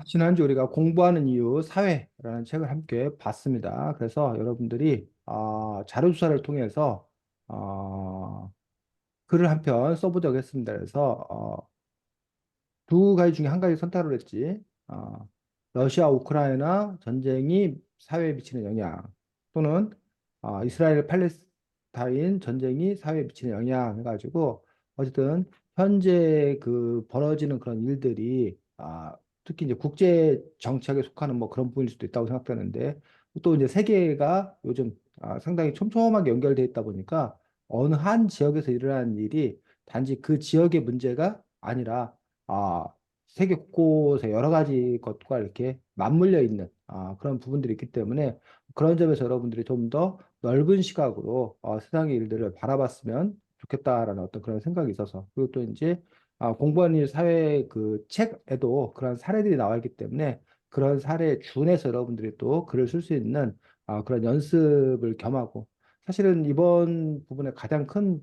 지난주 우리가 공부하는 이유 사회라는 책을 함께 봤습니다. 그래서 여러분들이 자료 조사를 통해서 글을 한 편 써보자고 했습니다. 그래서 두 가지 중에 한 가지 선택을 했지. 러시아 우크라이나 전쟁이 사회에 미치는 영향 또는 이스라엘 팔레스타인 전쟁이 사회에 미치는 영향 해가지고 어쨌든 현재 그 벌어지는 그런 일들이 특히 이제 국제 정책에 속하는 뭐 그런 부분일 수도 있다고 생각되는데 또 이제 세계가 요즘 상당히 촘촘하게 연결돼 있다 보니까 어느 한 지역에서 일어나는 일이 단지 그 지역의 문제가 아니라 아, 세계 곳곳에 여러 가지 것과 이렇게 맞물려 있는 그런 부분들이 있기 때문에 그런 점에서 여러분들이 좀 더 넓은 시각으로 세상의 일들을 바라봤으면 좋겠다라는 어떤 그런 생각이 있어서 그리고 또 이제 공부하는 일 사회 그 책에도 그런 사례들이 나와 있기 때문에 그런 사례에 준해서 여러분들이 또 글을 쓸 수 있는 그런 연습을 겸하고 사실은 이번 부분의 가장 큰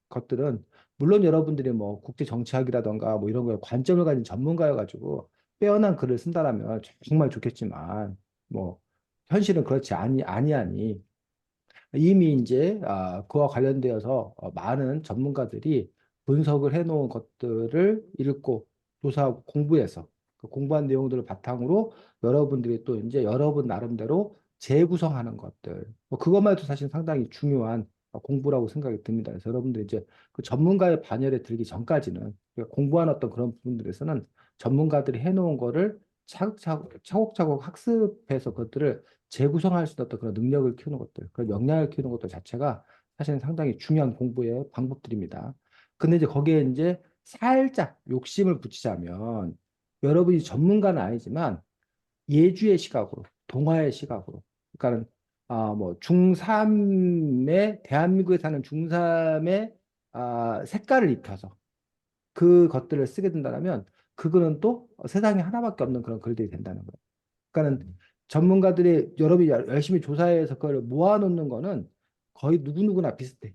것들은 물론 여러분들이 뭐 국제 정치학이라던가 뭐 이런 거에 관점을 가진 전문가여가지고 빼어난 글을 쓴다라면 정말 좋겠지만 뭐 현실은 그렇지 아니하니 이미 이제 그와 관련되어서 많은 전문가들이 분석을 해놓은 것들을 읽고 조사하고 공부해서 그 공부한 내용들을 바탕으로 여러분들이 또 이제 여러분 나름대로 재구성하는 것들 뭐 그것만 해도 사실 상당히 중요한 공부라고 생각이 듭니다. 그래서 여러분들이 이제 그 전문가의 반열에 들기 전까지는 그러니까 공부하는 어떤 그런 부분들에서는 전문가들이 해놓은 거를 차곡차곡 학습해서 그것들을 재구성할 수 있는 어떤 그런 능력을 키우는 것들, 그런 역량을 키우는 것들 자체가 사실은 상당히 중요한 공부의 방법들입니다. 근데 이제 거기에 이제 살짝 욕심을 붙이자면 여러분이 전문가는 아니지만 예주의 시각으로, 동화의 시각으로, 그러니까는 뭐 중3의 대한민국에 사는 중3의 색깔을 입혀서 그 것들을 쓰게 된다면 그거는 또 세상에 하나밖에 없는 그런 글들이 된다는 거예요. 그러니까는 전문가들이 여러분이 열심히 조사해서 그걸 모아놓는 거는 거의 누구누구나 비슷해.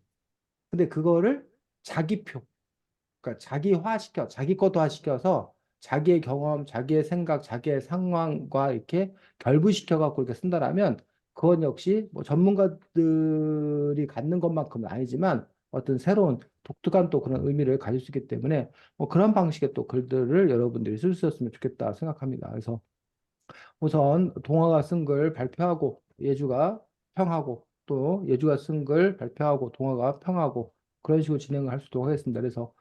근데 그거를 자기표, 그러니까 자기화시켜, 자기 것화시켜서 자기의 경험, 자기의 생각, 자기의 상황과 이렇게 결부시켜 갖고 이렇게 쓴다라면 그건 역시 뭐 전문가들이 갖는 것만큼은 아니지만 어떤 새로운 독특한 또 그런 의미를 가질 수 있기 때문에 뭐 그런 방식의 또 글들을 여러분들이 쓸 수 있었으면 좋겠다 생각합니다. 그래서 우선 동화가 쓴 글 발표하고 예주가 평하고 또 예주가 쓴 글 발표하고 동화가 평하고 그런 식으로 진행을 할 수 있도록 하겠습니다. 그래서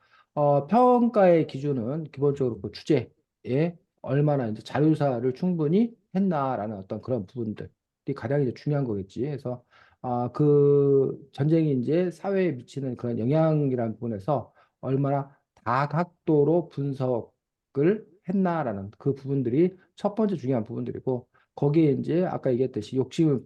평가의 기준은 기본적으로 그 주제에 얼마나 이제 자료조사를 충분히 했나라는 어떤 그런 부분들이 가장 이제 중요한 거겠지. 그래서 그 전쟁이 이제 사회에 미치는 그런 영향이라는 부분에서 얼마나 다각도로 분석을 했나라는 그 부분들이 첫 번째 중요한 부분들이고 거기에 이제 아까 얘기했듯이 욕심을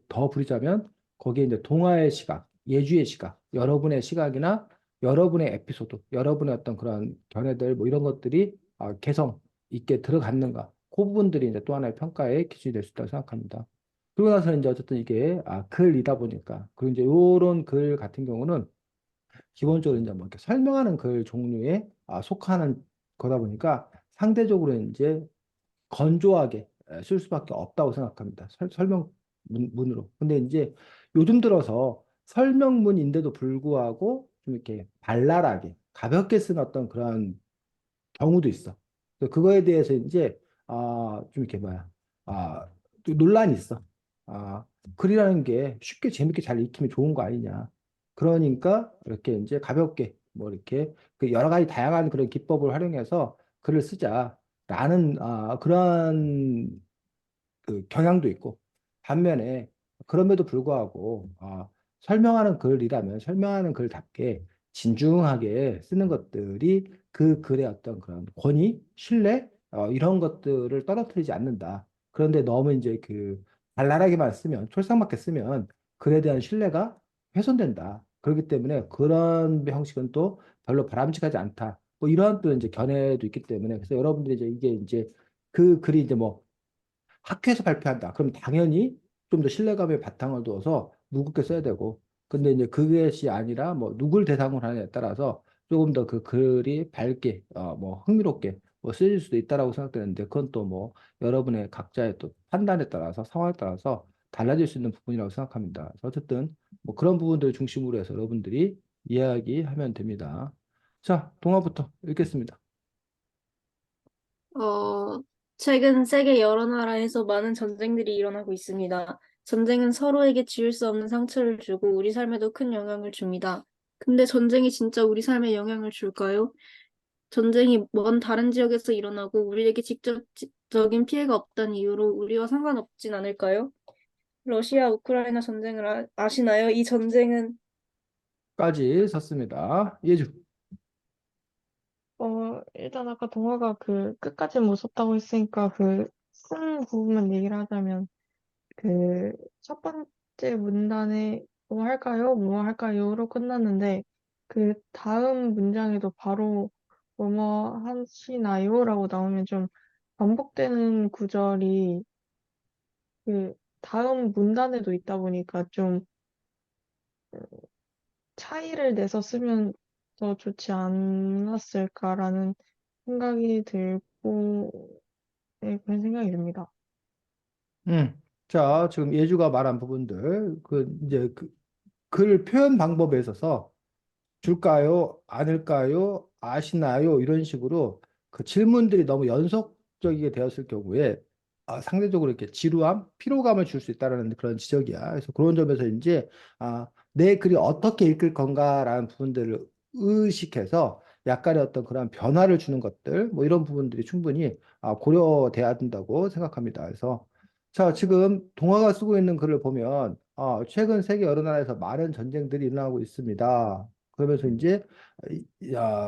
더 부리자면 거기에 이제 동화의 시각, 예주의 시각, 여러분의 시각이나 여러분의 에피소드, 여러분의 어떤 그런 견해들 뭐 이런 것들이 개성 있게 들어갔는가 그 부분들이 이제 또 하나의 평가의 기준이 될 수 있다고 생각합니다. 그러고 나서 이제 어쨌든 이게 글이다 보니까 그리고 이제 요런 글 같은 경우는 기본적으로 이제 뭐 이렇게 설명하는 글 종류에 속하는 거다 보니까 상대적으로 이제 건조하게 쓸 수밖에 없다고 생각합니다. 설명문으로. 근데 이제 요즘 들어서 설명문인데도 불구하고 좀 이렇게 발랄하게 가볍게 쓴 어떤 그런 경우도 있어. 그래서 그거에 대해서 이제 좀 이렇게 뭐야 또 논란이 있어. 아 글이라는 게 쉽게 재밌게 잘 익히면 좋은 거 아니냐. 그러니까 이렇게 이제 가볍게 뭐 이렇게 그 여러 가지 다양한 그런 기법을 활용해서 글을 쓰자라는 그런 그 경향도 있고 반면에 그럼에도 불구하고 설명하는 글이라면 설명하는 글답게 진중하게 쓰는 것들이 그 글의 어떤 그런 권위, 신뢰 이런 것들을 떨어뜨리지 않는다. 그런데 너무 이제 그 발랄하게만 쓰면 촐싹맞게 쓰면 글에 대한 신뢰가 훼손된다. 그렇기 때문에 그런 형식은 또 별로 바람직하지 않다. 뭐 이러한 또 이제 견해도 있기 때문에 그래서 여러분들이 이제 이게 이제 그 글이 이제 뭐 학회에서 발표한다. 그럼 당연히 좀 더 신뢰감에 바탕을 두어서 무겁게 써야 되고, 근데 이제 그것이 아니라 뭐 누굴 대상으로 하느냐에 따라서 조금 더 그 글이 밝게, 뭐 흥미롭게 뭐 쓰일 수도 있다라고 생각되는데 그건 또 뭐 여러분의 각자의 또 판단에 따라서 상황에 따라서 달라질 수 있는 부분이라고 생각합니다. 그래서 어쨌든 뭐 그런 부분들을 중심으로 해서 여러분들이 이야기하면 됩니다. 자, 동화부터 읽겠습니다. 어, 최근 세계 여러 나라에서 많은 전쟁들이 일어나고 있습니다. 전쟁은 서로에게 지울 수 없는 상처를 주고 우리 삶에도 큰 영향을 줍니다. 근데 전쟁이 진짜 우리 삶에 영향을 줄까요? 전쟁이 먼 다른 지역에서 일어나고 우리에게 직접적인 피해가 없다는 이유로 우리와 상관없진 않을까요? 러시아 우크라이나 전쟁을 아시나요? 이 전쟁은 까지 썼습니다. 예주. 일단 아까 동화가 그 끝까지 무섭다고 했으니까 그 쓴 부분만 얘기를 하자면 그 첫 번째 문단에 뭐 할까요? 뭐 할까요?로 끝났는데 그 다음 문장에도 바로 뭐뭐 하시나요? 라고 나오면 좀 반복되는 구절이 그 다음 문단에도 있다 보니까 좀 차이를 내서 쓰면 더 좋지 않았을까라는 생각이 들고, 네, 그런 생각이 듭니다. 자, 지금 예주가 말한 부분들, 그 이제 그 글 표현 방법에 있어서 줄까요? 아닐까요? 아시나요? 이런 식으로 그 질문들이 너무 연속적이게 되었을 경우에 상대적으로 이렇게 지루함, 피로감을 줄 수 있다는 그런 지적이야. 그래서 그런 점에서 이제 내 글이 어떻게 읽힐 건가라는 부분들을 의식해서 약간의 어떤 그런 변화를 주는 것들, 뭐 이런 부분들이 충분히 고려돼야 된다고 생각합니다. 그래서 자, 지금 동화가 쓰고 있는 글을 보면 최근 세계 여러 나라에서 많은 전쟁들이 일어나고 있습니다. 그러면서 이제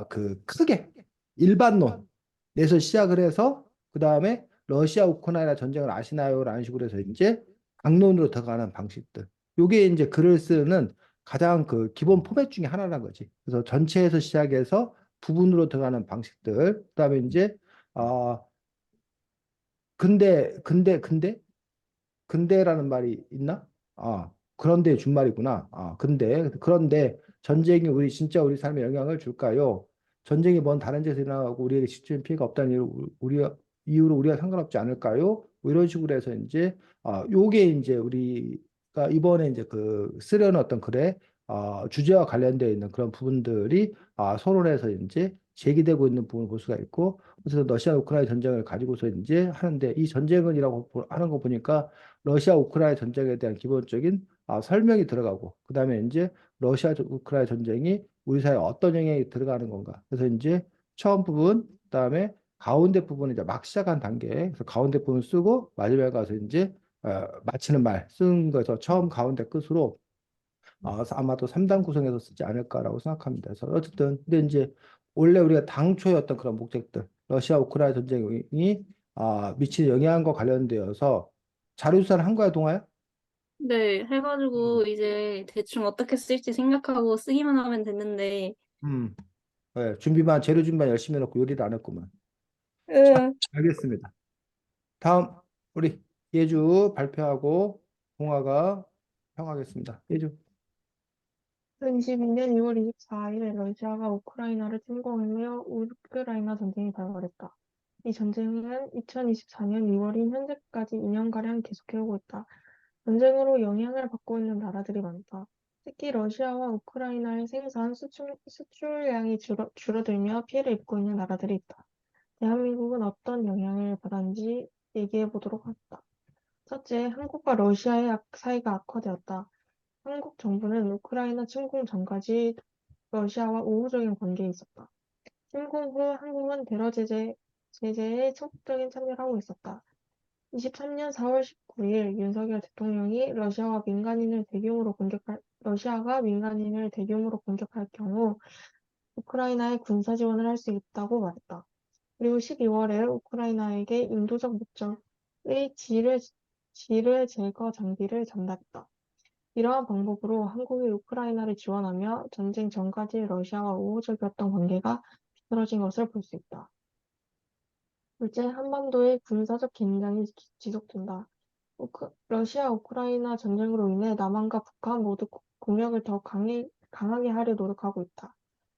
그 크게 일반론에서 시작을 해서 그 다음에 러시아 우크라이나 전쟁을 아시나요?라는 식으로 해서 이제 강론으로 들어가는 방식들. 요게 이제 글을 쓰는 가장 그 기본 포맷 중에 하나라는 거지. 그래서 전체에서 시작해서 부분으로 들어가는 방식들. 그다음에 이제 아 근데라는 말이 있나? 그런데 준말이구나. 그런데 전쟁이 우리 삶에 영향을 줄까요? 전쟁이 먼 다른 데서 일어나고 우리에게 직접적인 피해가 없다는 이유로 우리가 상관없지 않을까요? 뭐 이런 식으로 해서 이제, 요게 이제 우리가 이번에 이제 그 쓰려는 어떤 글의, 주제와 관련되어 있는 그런 부분들이, 서론에서 이제 제기되고 있는 부분을 볼 수가 있고, 그래서 러시아 우크라이나 전쟁을 가지고서 이제 하는데 이 전쟁은이라고 하는 거 보니까 러시아 우크라이나 전쟁에 대한 기본적인 설명이 들어가고 그다음에 이제 러시아 우크라이나 전쟁이 우리 사회에 어떤 영향이 들어가는 건가. 그래서 이제 처음 부분 그다음에 가운데 부분을 이제 막 시작한 단계. 그래서 가운데 부분 쓰고 마지막에 가서 이제 마치는 말 쓴 거에서 처음 가운데 끝으로 아마도 3단 구성에서 쓰지 않을까라고 생각합니다. 그래서 어쨌든 근데 이제 원래 우리가 당초의 어떤 그런 목적들 러시아 우크라이나 전쟁이 미치는 영향과 관련되어서 자료조사를 한 거야, 동아야? 네, 음. 해가지고 이제 대충 어떻게 쓸지 생각하고 쓰기만 하면 됐는데, 음. 네, 재료 준비만 열심히 해놓고 요리를 안 했구만. 자, 으, 알겠습니다. 다음 우리 예주 발표하고 동아가 평하겠습니다. 예주. 2022년 2월 24일 러시아가 우크라이나를 침공하며 우크라이나 전쟁이 발발했다. 이 전쟁은 2024년 2월인 현재까지 2년가량 계속해오고 있다. 전쟁으로 영향을 받고 있는 나라들이 많다. 특히 러시아와 우크라이나의 수출량이 줄어들며 피해를 입고 있는 나라들이 있다. 대한민국은 어떤 영향을 받았는지 얘기해 보도록 하겠다. 첫째, 한국과 러시아의 사이가 악화되었다. 한국 정부는 우크라이나 침공 전까지 러시아와 우호적인 관계에 있었다. 침공 후 한국은 제재에 적극적인 참여를 하고 있었다. 23년 4월 19일 윤석열 대통령이 러시아가 민간인을 대규모로 공격할 경우 우크라이나에 군사 지원을 할 수 있다고 말했다. 그리고 12월에 우크라이나에게 인도적 목적의 지뢰 제거 장비를 전달했다. 이러한 방법으로 한국이 우크라이나를 지원하며 전쟁 전까지 러시아와 우호적이었던 관계가 비틀어진 것을 볼 수 있다. 둘째, 한반도의 군사적 긴장이 지속된다. 러시아 우크라이나 전쟁으로 인해 남한과 북한 모두 공약을 더 강하게 하려 노력하고 있다.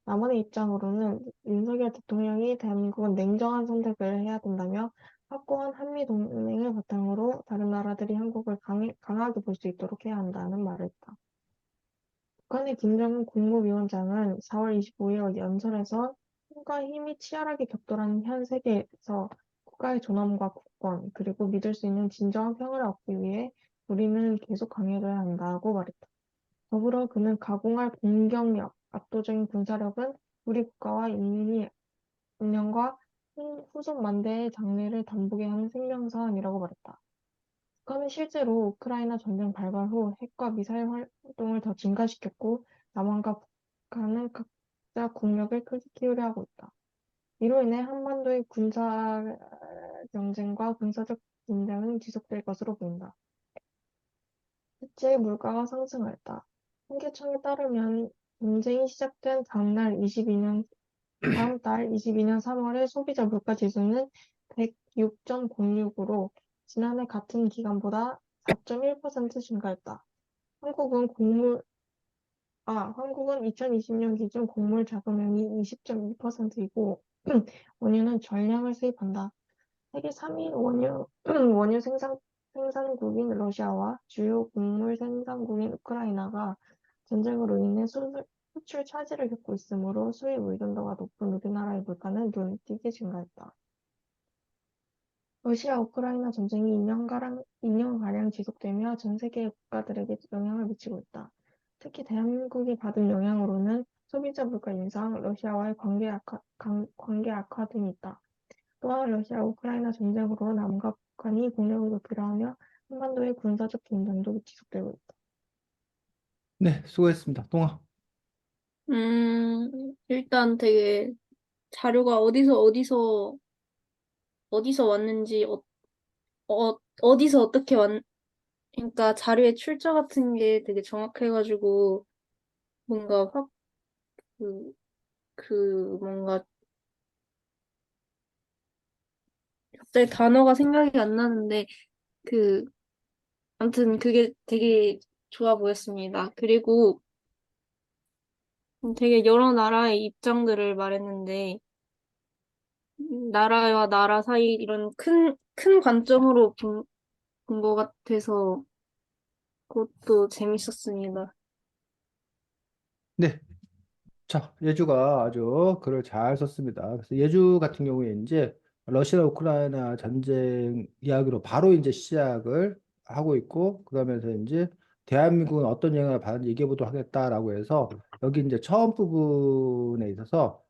남원의 입장으로는 윤석열 대통령이 대한민국은 냉정한 선택을 해야 된다며 확고한 한미 동맹을 바탕으로 다른 나라들이 한국을 강하게 볼 수 있도록 해야 한다는 말을 했다. 북한의 김정은 국무위원장은 4월 25일 연설에서 힘과 힘이 치열하게 격돌하는 현 세계에서 국가의 존엄과 국권, 그리고 믿을 수 있는 진정한 평화를 얻기 위해 우리는 계속 강해져야 한다고 말했다. 더불어 그는 가공할 공격력, 압도적인 군사력은 우리 국가와 인민이 운명과 후속 만대의 장래를 담보게 하는 생명사안이라고 말했다. 북한은 실제로 우크라이나 전쟁 발발 후 핵과 미사일 활동을 더 증가시켰고, 남한과 북한은 각자 국력을 크게 키우려 하고 있다. 이로 인해 한반도의 군사 경쟁과 군사적 긴장은 지속될 것으로 보인다. 실제 물가가 상승했다. 통계청에 따르면 전쟁이 시작된 다음 달 22년 3월에 소비자 물가 지수는 106.06으로 지난해 같은 기간보다 4.1% 증가했다. 한국은 한국은 2020년 기준 곡물 자금량이 20.2%이고 원유는 전량을 수입한다. 세계 3위 원유 생산국인 러시아와 주요 곡물 생산국인 우크라이나가 전쟁으로 인해 수출 차질을 겪고 있으므로 수입 의존도가 높은 우리나라의 물가는 눈에 띄게 증가했다. 러시아 우크라이나 전쟁이 2년가량 지속되며 전 세계 국가들에게 영향을 미치고 있다. 특히 대한민국이 받은 영향으로는 소비자 물가 인상, 러시아와의 관계 악화 등이 있다. 또한 러시아 우크라이나 전쟁으로 남과 북한이 국력을 높이려 하며 한반도의 군사적 긴장도 지속되고 있다. 네, 수고했습니다. 동아. 일단 되게 자료가 어디서 왔는지, 어디서 어떻게 그러니까 자료의 출처 같은 게 되게 정확해가지고, 뭔가 그, 뭔가, 갑자기 단어가 생각이 안 나는데, 그, 아무튼 그게 되게 좋아 보였습니다. 그리고 되게 여러 나라의 입장들을 말했는데, 나라와 나라 사이 이런 큰 관점으로 본 것 같아서 그것도 재밌었습니다. 네, 자, 예주가 아주 글을 잘 썼습니다. 그래서 예주 같은 경우에 이제 러시아 우크라이나 전쟁 이야기로 바로 이제 시작을 하고 있고, 그러면서 이제 대한민국은 어떤 영향을 받는지 얘기해 보도록 하겠다라고 해서 여기 이제 처음 부분에 있어서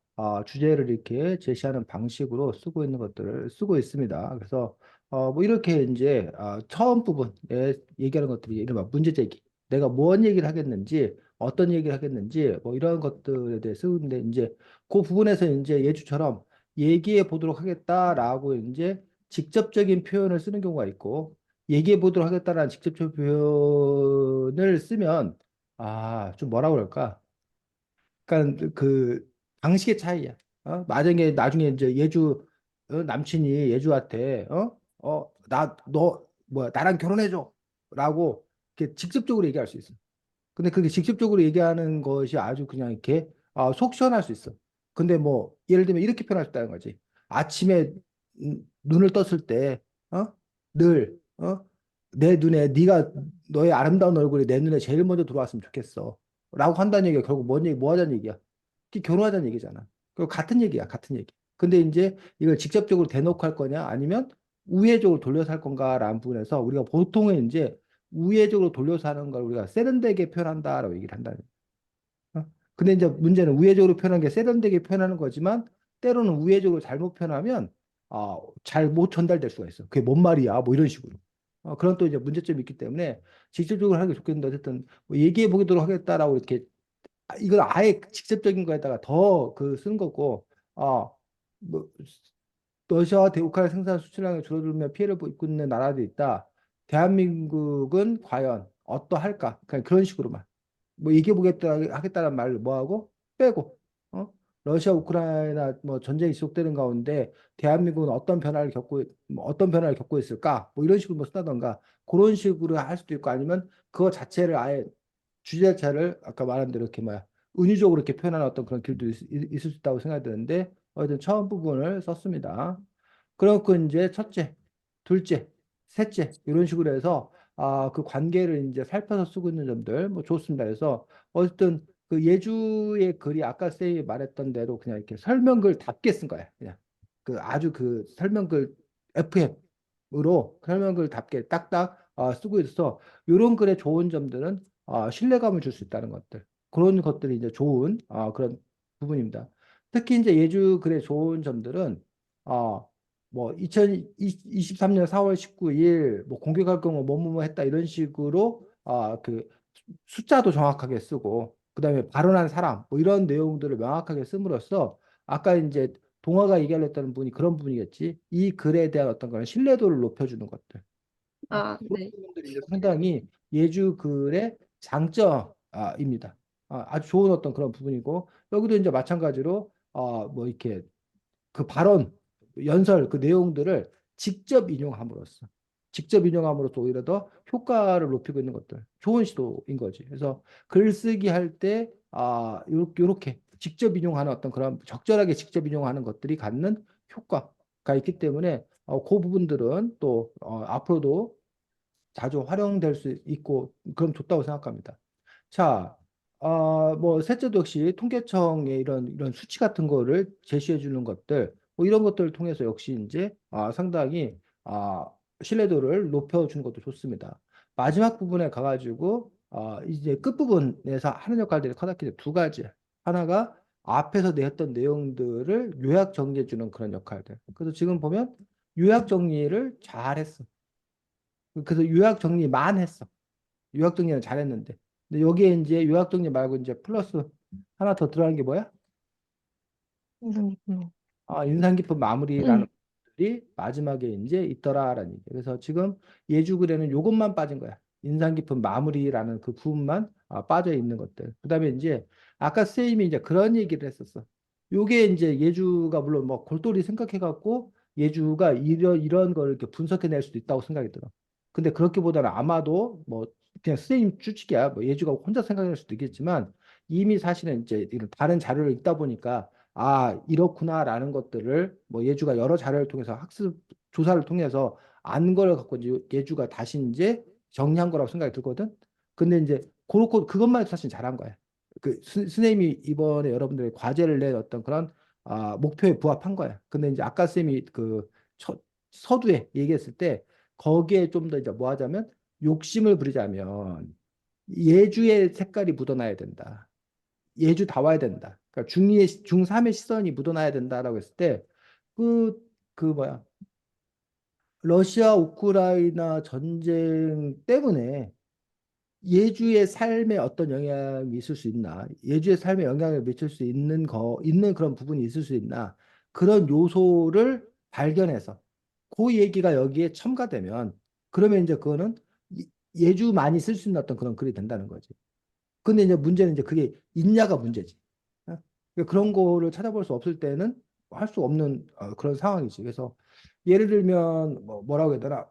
주제를 이렇게 제시하는 방식으로 쓰고 있는 것들을 쓰고 있습니다. 그래서 뭐 이렇게 이제 처음 부분에 얘기하는 것들이 이른바 문제 제기, 내가 뭔 얘기를 하겠는지 어떤 얘기를 하겠는지 뭐 이런 것들에 대해 쓰는데 이제 그 부분에서 이제 예주처럼 얘기해 보도록 하겠다라고 이제 직접적인 표현을 쓰는 경우가 있고 얘기해 보도록 하겠다라는 직접적인 표현을 쓰면 좀 뭐라고 그럴까? 그러니까 그 방식의 차이야. 만약에 나중에 이제 예주 남친이 예주한테 나 너 뭐야 나랑 결혼해 줘라고 이렇게 직접적으로 얘기할 수 있어. 근데 그게 직접적으로 얘기하는 것이 아주 그냥 이렇게 속 시원할 수 있어. 근데 뭐 예를 들면 이렇게 표현할 수 있다는 거지. 아침에 눈을 떴을 때, 늘, 내 눈에 네가 너의 아름다운 얼굴이 내 눈에 제일 먼저 들어왔으면 좋겠어. 라고 한다는 얘기가 결국 뭔 얘기, 뭐 하자는 얘기야? 그게 결혼하자는 얘기잖아. 그 같은 얘기야, 같은 얘기. 근데 이제 이걸 직접적으로 대놓고 할 거냐, 아니면 우회적으로 돌려서 할 건가라는 부분에서 우리가 보통은 이제 우회적으로 돌려서 하는 걸 우리가 세련되게 표현한다라고 얘기를 한다는 거예요. 근데 이제 문제는 우회적으로 표현한 게 세련되게 표현하는 거지만 때로는 우회적으로 잘못 표현하면 잘 못 전달될 수가 있어. 그게 뭔 말이야? 뭐 이런 식으로. 그런 또 이제 문제점이 있기 때문에 직접적으로 하는 게 좋겠는데 어쨌든 뭐 얘기해 보도록 하겠다라고 이렇게 이걸 아예 직접적인 거에다가 더 그 쓰는 거고 뭐 러시아와 우크라이나 생산 수출량이 줄어들며 피해를 입고 있는 나라도 있다. 대한민국은 과연 어떠할까? 그냥 그런 식으로만. 뭐 얘기해보겠다 하겠다는 말을 뭐하고 빼고 어? 러시아 우크라이나 뭐 전쟁이 지속되는 가운데 대한민국은 어떤 변화를 겪고 있을까? 뭐 이런 식으로 뭐 쓴다던가 그런 식으로 할 수도 있고 아니면 그거 자체를 아예 주제 자체를 아까 말한 대로 이렇게 뭐야 은유적으로 이렇게 표현하는 어떤 그런 길도 있을 수 있다고 생각이 드는데 어쨌든 처음 부분을 썼습니다. 그렇고 이제 첫째, 둘째, 셋째 이런 식으로 해서 그 관계를 이제 살펴서 쓰고 있는 점들 뭐 좋습니다. 그래서 어쨌든 그 예주의 글이 아까 쌤이 말했던 대로 그냥 이렇게 설명글답게 쓴 거야. 그냥 그 아주 그 설명글 FM으로 설명글답게 딱딱 쓰고 있어서 이런 글의 좋은 점들은 신뢰감을 줄 수 있다는 것들 그런 것들이 이제 좋은 그런 부분입니다. 특히 이제 예주 글의 좋은 점들은 어, 뭐 2023년 4월 19일 뭐 공개할 경우 뭐뭐뭐 했다 이런 식으로 그 숫자도 정확하게 쓰고 그다음에 발언한 사람 뭐 이런 내용들을 명확하게 씀으로써 아까 이제 동화가 얘기하려던 분이 그런 부분이겠지. 이 글에 대한 어떤 그런 신뢰도를 높여주는 것들. 아, 그런 네. 부분들이 이제 상당히 예주 글의 장점입니다. 아주 좋은 어떤 그런 부분이고 여기도 이제 마찬가지로 뭐 이렇게 그 발언, 연설, 그 내용들을 직접 인용함으로써 오히려 더 효과를 높이고 있는 것들. 좋은 시도인 거지. 그래서 글쓰기 할 때, 요렇게 직접 인용하는 어떤 그런 적절하게 직접 인용하는 것들이 갖는 효과가 있기 때문에, 그 부분들은 또, 앞으로도 자주 활용될 수 있고, 그럼 좋다고 생각합니다. 자, 뭐 셋째도 역시 통계청의 이런 수치 같은 거를 제시해 주는 것들, 뭐 이런 것들을 통해서 역시 이제 상당히 신뢰도를 높여 주는 것도 좋습니다. 마지막 부분에 가가지고 이제 끝부분에서 하는 역할들이 커다랗게 두 가지. 하나가 앞에서 내었던 내용들을 요약 정리해 주는 그런 역할들. 그래서 지금 보면 요약 정리를 잘했어. 그래서 요약 정리만 했어. 요약 정리는 잘했는데. 근데 여기에 이제 요약 정리 말고 이제 플러스 하나 더 들어가는 게 뭐야? 인상 깊네요. 인상 깊은 마무리라는 것들이 마지막에 이제 있더라라는 얘기. 그래서 지금 예주글에는 요것만 빠진 거야. 인상 깊은 마무리라는 그 부분만 빠져 있는 것들. 그다음에 이제 아까 선생님이 이제 그런 얘기를 했었어. 요게 이제 예주가 물론 뭐 골똘히 생각해 갖고 예주가 이런 거를 이렇게 분석해 낼 수도 있다고 생각이 들어. 근데 그렇기보다는 아마도 뭐 그냥 선생님 추측이야. 뭐 예주가 혼자 생각할 수도 있겠지만 이미 사실은 이제 이런 다른 자료를 읽다 보니까 이렇구나라는 것들을 뭐 예주가 여러 자료를 통해서 학습 조사를 통해서 안 걸 갖고 이제 예주가 다시 이제 정리한 거라고 생각이 들거든. 근데 이제 그렇고 그것만 해도 사실 잘한 거야. 그 스님이 이번에 여러분들의 과제를 낸 어떤 그런 목표에 부합한 거야. 근데 이제 아까 쌤이 그 서두에 얘기했을 때 거기에 좀 더 이제 뭐 하자면 욕심을 부리자면 예주의 색깔이 묻어나야 된다. 예주 다 와야 된다. 그러니까 중3의 시선이 묻어나야 된다라고 했을 때, 그 뭐야, 러시아 우크라이나 전쟁 때문에 예주의 삶에 어떤 영향이 있을 수 있나? 예주의 삶에 영향을 미칠 수 있는 그런 부분이 있을 수 있나? 그런 요소를 발견해서 그 얘기가 여기에 첨가되면 그러면 이제 그거는 예주만이 쓸 수 있는 어떤 그런 글이 된다는 거지. 근데 이제 문제는 이제 그게 있냐가 문제지. 어? 그러니까 그런 거를 찾아볼 수 없을 때는 할 수 없는 그런 상황이지. 그래서 예를 들면 뭐라고 해야 되나?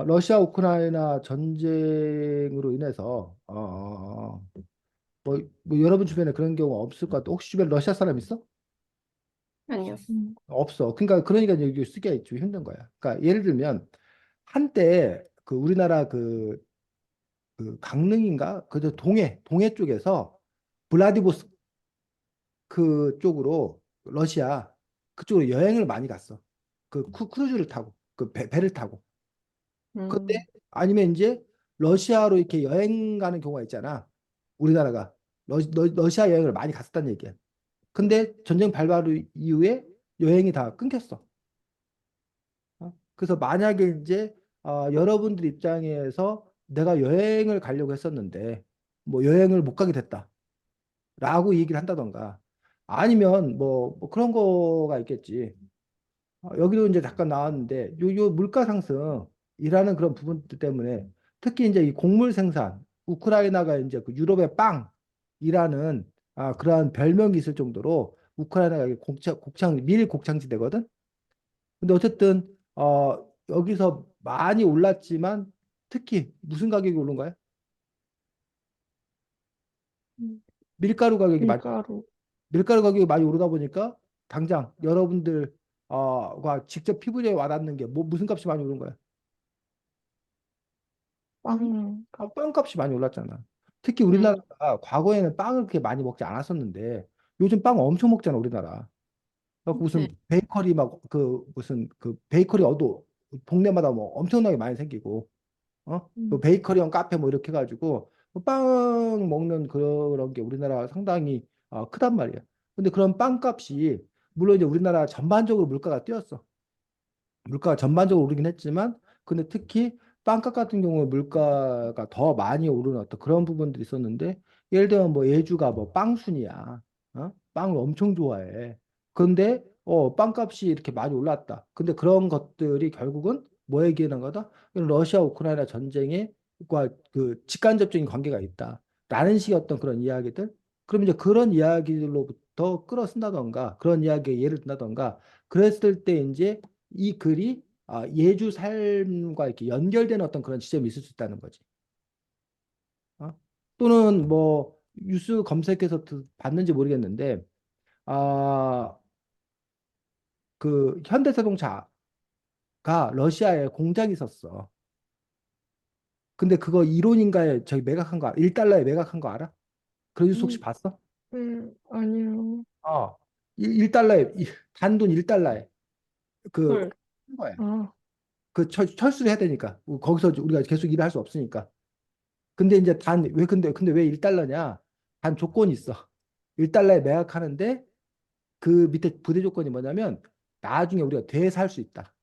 러시아 우크라이나 전쟁으로 인해서 뭐 여러분 주변에 그런 경우 없을 것 같아. 혹시 주변에 러시아 사람 있어? 아니요. 없어. 그러니까 여기 쓰기가 좀 힘든 거야. 그러니까 예를 들면 한때 그 우리나라 그 강릉인가? 그저 동해 쪽에서 블라디보스크 쪽으로 러시아 그쪽으로 여행을 많이 갔어. 그 크루즈를 타고 그 배를 타고. 근데 음, 아니면 이제 러시아로 이렇게 여행 가는 경우가 있잖아. 우리나라가 러시아 여행을 많이 갔었다는 얘기야. 근데 전쟁 발발 이후에 여행이 다 끊겼어. 그래서 만약에 이제 여러분들 입장에서 내가 여행을 가려고 했었는데 뭐 여행을 못 가게 됐다. 라고 얘기를 한다던가 아니면 뭐 그런 거가 있겠지. 여기도 이제 잠깐 나왔는데 요 물가 상승이라는 그런 부분들 때문에 특히 이제 이 곡물 생산 우크라이나가 이제 그 유럽의 빵이라는 그러한 별명이 있을 정도로 우크라이나가 이게 밀 곡창지대거든. 근데 어쨌든 여기서 많이 올랐지만 특히 무슨 가격이 오른 거야? 음, 밀가루 가격이 많이 밀가루. 밀가루 가격이 많이 오르다 보니까 당장 여러분들 과 직접 피부에 와닿는 게 뭐 무슨 값이 많이 오른 거야? 빵. 빵값이 많이 올랐잖아. 특히 음, 우리나라가 과거에는 빵을 그렇게 많이 먹지 않았었는데 요즘 빵 엄청 먹잖아, 우리나라. 그래서 네. 무슨 베이커리 막 그 무슨 그 베이커리 어도 동네마다 뭐 엄청나게 많이 생기고 그 음, 베이커리형 카페 뭐 이렇게 해가지고 빵 먹는 그런 게 우리나라 상당히 크단 말이야. 근데 그런 빵값이 물론 이제 우리나라 전반적으로 물가가 뛰었어. 물가가 전반적으로 오르긴 했지만 근데 특히 빵값 같은 경우에 물가가 더 많이 오르는 어떤 그런 부분들이 있었는데 예를 들면 뭐 예주가 뭐 빵순이야. 빵을 엄청 좋아해. 근데 빵값이 이렇게 많이 올랐다. 근데 그런 것들이 결국은 뭐에 기인한 거다? 러시아 우크라이나 전쟁에 그 직간접적인 관계가 있다. 라는 식의 어떤 그런 이야기들. 그럼 이제 그런 이야기들로부터 끌어쓴다던가 그런 이야기에 예를 든다던가 그랬을 때 이제 이 글이 예주 삶과 이렇게 연결되는 어떤 그런 지점이 있을 수 있다는 거지. 어? 또는 뭐 뉴스 검색해서 봤는지 모르겠는데 아, 그 현대자동차가 러시아에 공장이 있었어. 근데 그거 이론인가에 저기 매각한 거 1달러에 매각한 거 알아? 그런 뉴스 혹시 음, 봤어? 아니요. 어. 1달러에 단돈 1달러에 그 헐. 한 거야. 아, 그 철수를 해야 되니까 거기서 우리가 계속 일을 할 수 없으니까. 근데 이제 근데 왜 1달러냐? 단 조건이 있어. 1달러에 매각하는데 그 밑에 부대 조건이 뭐냐면 나중에 우리가 되살 수 있다.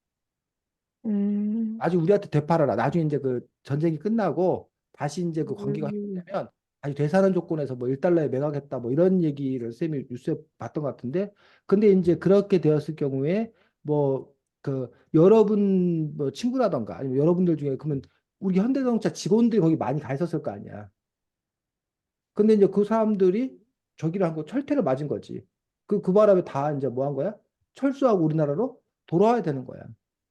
음, 나중에 우리한테 되팔아라. 나중에 이제 그 전쟁이 끝나고 다시 이제 그 관계가 음, 회복되면 다시 되사는 조건에서 뭐 1달러에 매각했다 뭐 이런 얘기를 쌤이 뉴스에 봤던 것 같은데 근데 이제 그렇게 되었을 경우에 뭐 그 여러분 뭐 친구라던가 아니면 여러분들 중에 그러면 우리 현대자동차 직원들이 거기 많이 가 있었을 거 아니야. 근데 이제 그 사람들이 저기를 한 거 철퇴를 맞은 거지. 그 바람에 다 이제 뭐 한 거야? 철수하고 우리나라로 돌아와야 되는 거야.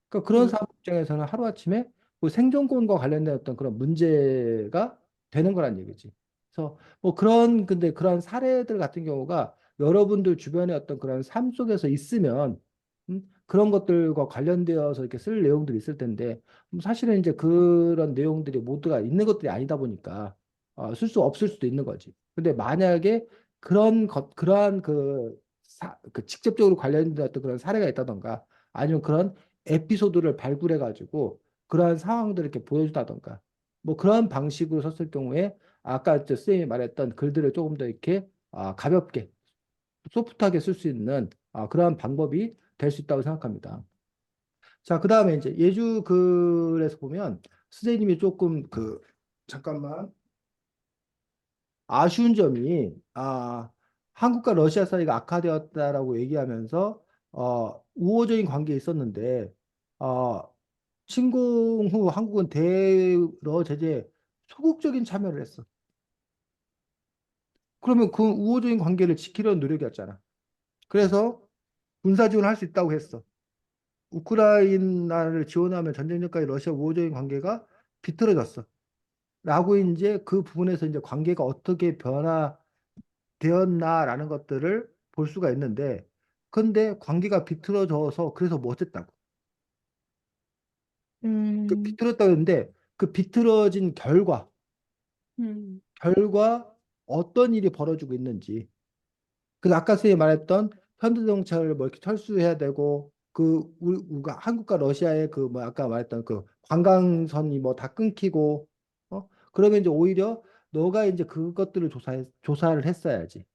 그러니까 그런 음, 사람 입장에서는 하루아침에 그 생존권과 관련된 어떤 그런 문제가 되는 거란 얘기지. 그래서 뭐 그런 근데 그런 사례들 같은 경우가 여러분들 주변에 어떤 그런 삶 속에서 있으면 그런 것들과 관련되어서 이렇게 쓸 내용들이 있을 텐데 사실은 이제 그런 내용들이 모두가 있는 것들이 아니다 보니까 쓸 수 없을 수도 있는 거지. 근데 만약에 그러한 그 직접적으로 관련된 어떤 그런 사례가 있다던가 아니면 그런 에피소드를 발굴해 가지고 그러한 상황들을 이렇게 보여주다던가 뭐 그런 방식으로 썼을 경우에 아까 저 쌤이 말했던 글들을 조금 더 이렇게 가볍게 소프트하게 쓸 수 있는 그러한 방법이 될 수 있다고 생각합니다. 자, 그 다음에 이제 예주 글에서 보면 선생님이 조금 잠깐만 아쉬운 점이 한국과 러시아 사이가 악화되었다라고 얘기하면서 우호적인 관계에 있었는데 어, 침공 후 한국은 대러 제재에 소극적인 참여를 했어. 그러면 그 우호적인 관계를 지키려는 노력이었잖아. 그래서 군사 지원을 할 수 있다고 했어. 우크라이나를 지원하면 전쟁전까지 러시아 우호적인 관계가 비틀어졌어. 라고 이제 그 부분에서 이제 관계가 어떻게 변화되었나라는 것들을 볼 수가 있는데, 근데 관계가 비틀어져서 그래서 뭐 어쨌다고? 그 음, 비틀었다고 했는데 그 비틀어진 음, 결과 어떤 일이 벌어지고 있는지. 그 아까 선생님이 말했던 현대자동차를 뭐 이렇게 철수해야 되고 우리가 한국과 러시아의 그 뭐 아까 말했던 그 관광선이 뭐 다 끊기고 그러면 이제 오히려 너가 이제 그것들을 조사를 했어야지.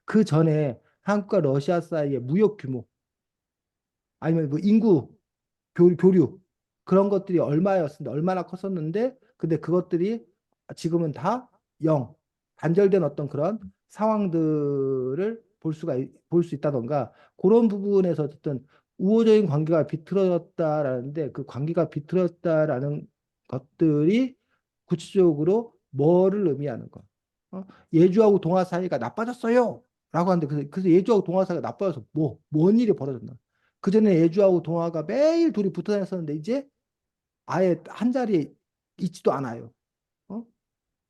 그 전에 한국과 러시아 사이의 무역 규모 아니면 뭐 인구 교류 그런 것들이 얼마였는데 얼마나 컸었는데 근데 그것들이 지금은 다 영 단절된 어떤 그런 상황들을 볼 수 있다던가 그런 부분에서 어쨌든 우호적인 관계가 비틀어졌다라는데 그 관계가 비틀어졌다라는 것들이 구체적으로 뭐를 의미하는 거? 예주하고 동아 사이가 나빠졌어요. 라고 하는데 그래서 예주하고 동아 사이가 나빠져서 뭔 일이 벌어졌나? 그전에 예주하고 동아가 매일 둘이 붙어 다녔었는데 이제 아예 한 자리에 있지도 않아요.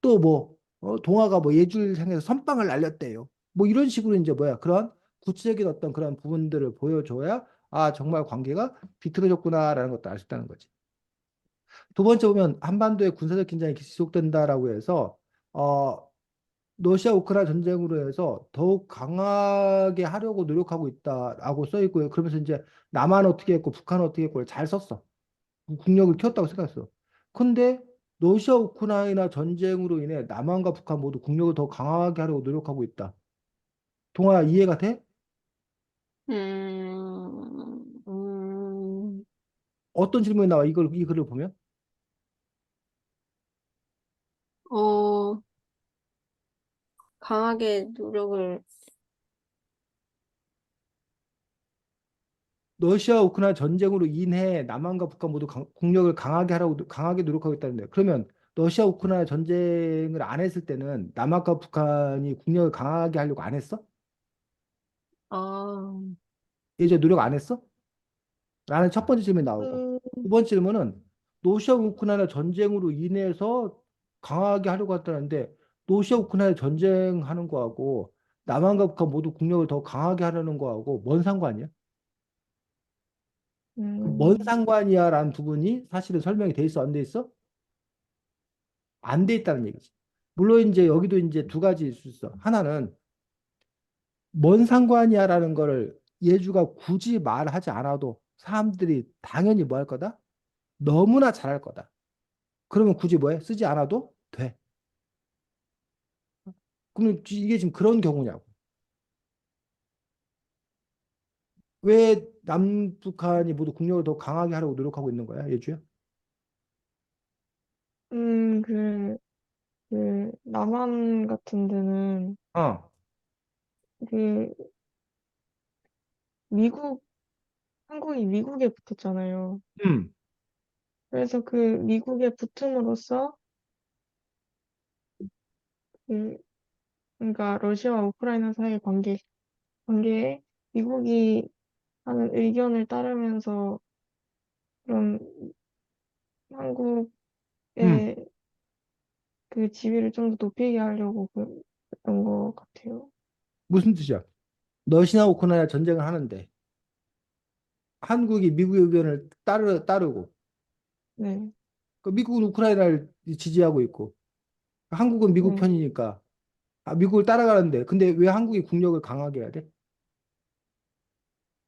또 뭐? 동아가 뭐 예주를 향해서 선빵을 날렸대요. 뭐 이런 식으로 이제 뭐야 그런 구체적인 어떤 그런 부분들을 보여줘야 아 정말 관계가 비틀어졌구나라는 것도 알 수 있다는 거지. 두 번째 보면 한반도의 군사적 긴장이 지속된다라고 해서 어 러시아 우크라이나 전쟁으로 해서 더욱 강하게 하려고 노력하고 있다라고 써 있고요. 그러면서 이제 남한 어떻게 했고 북한 어떻게 했고 잘 썼어. 국력을 키웠다고 생각했어. 근데 러시아 우크라이나 전쟁으로 인해 남한과 북한 모두 국력을 더 강하게 하려고 노력하고 있다. 동아 이해가 돼? 음, 음, 어떤 질문이 나와? 이 글을 보면 어, 강하게 노력을, 러시아 우크라이나 전쟁으로 인해 남한과 북한 모두 국력을 강하게 하려고 강하게 노력하고 있다는데 그러면 러시아 우크라이나 전쟁을 안 했을 때는 남한과 북한이 국력을 강하게 하려고 안 했어? 아, 예전에 노력 안 했어? 라는 첫 번째 질문이 나오고 음, 두 번째 질문은 러시아 우크라이나 전쟁으로 인해서 강하게 하려고 했다는데 러시아 우크라이나 전쟁하는 거하고 남한과 북한 모두 국력을 더 강하게 하려는 거하고 뭔 상관이야? 그 뭔 음, 상관이야라는 부분이 사실은 설명이 돼 있어 안 돼 있어? 안 돼 있다는 얘기지. 물론 이제 여기도 이제 두 가지 있을 수 있어. 하나는 뭔 상관이야라는 거를 예주가 굳이 말하지 않아도 사람들이 당연히 뭐 할 거다? 너무나 잘할 거다. 그러면 굳이 뭐해? 쓰지 않아도 돼. 그럼 이게 지금 그런 경우냐고. 왜 남북한이 모두 국력을 더 강하게 하려고 노력하고 있는 거야, 예주야? 음, 그, 남한 같은 데는 어, 그, 미국, 한국이 미국에 붙었잖아요. 음, 그래서 그 미국에 붙음으로써 그, 그러니까 러시아와 우크라이나 사이의 관계에 미국이 하는 의견을 따르면서 그런 한국의 음. 그 지위를 좀 더 높이게 하려고 그랬던 것 같아요. 무슨 뜻이야? 러시아 우크라이나 전쟁을 하는데 한국이 미국의 의견을 따르고 네, 그 미국은 우크라이나를 지지하고 있고 한국은 미국 네. 편이니까 미국을 따라가는데 근데 왜 한국이 국력을 강하게 해야 돼?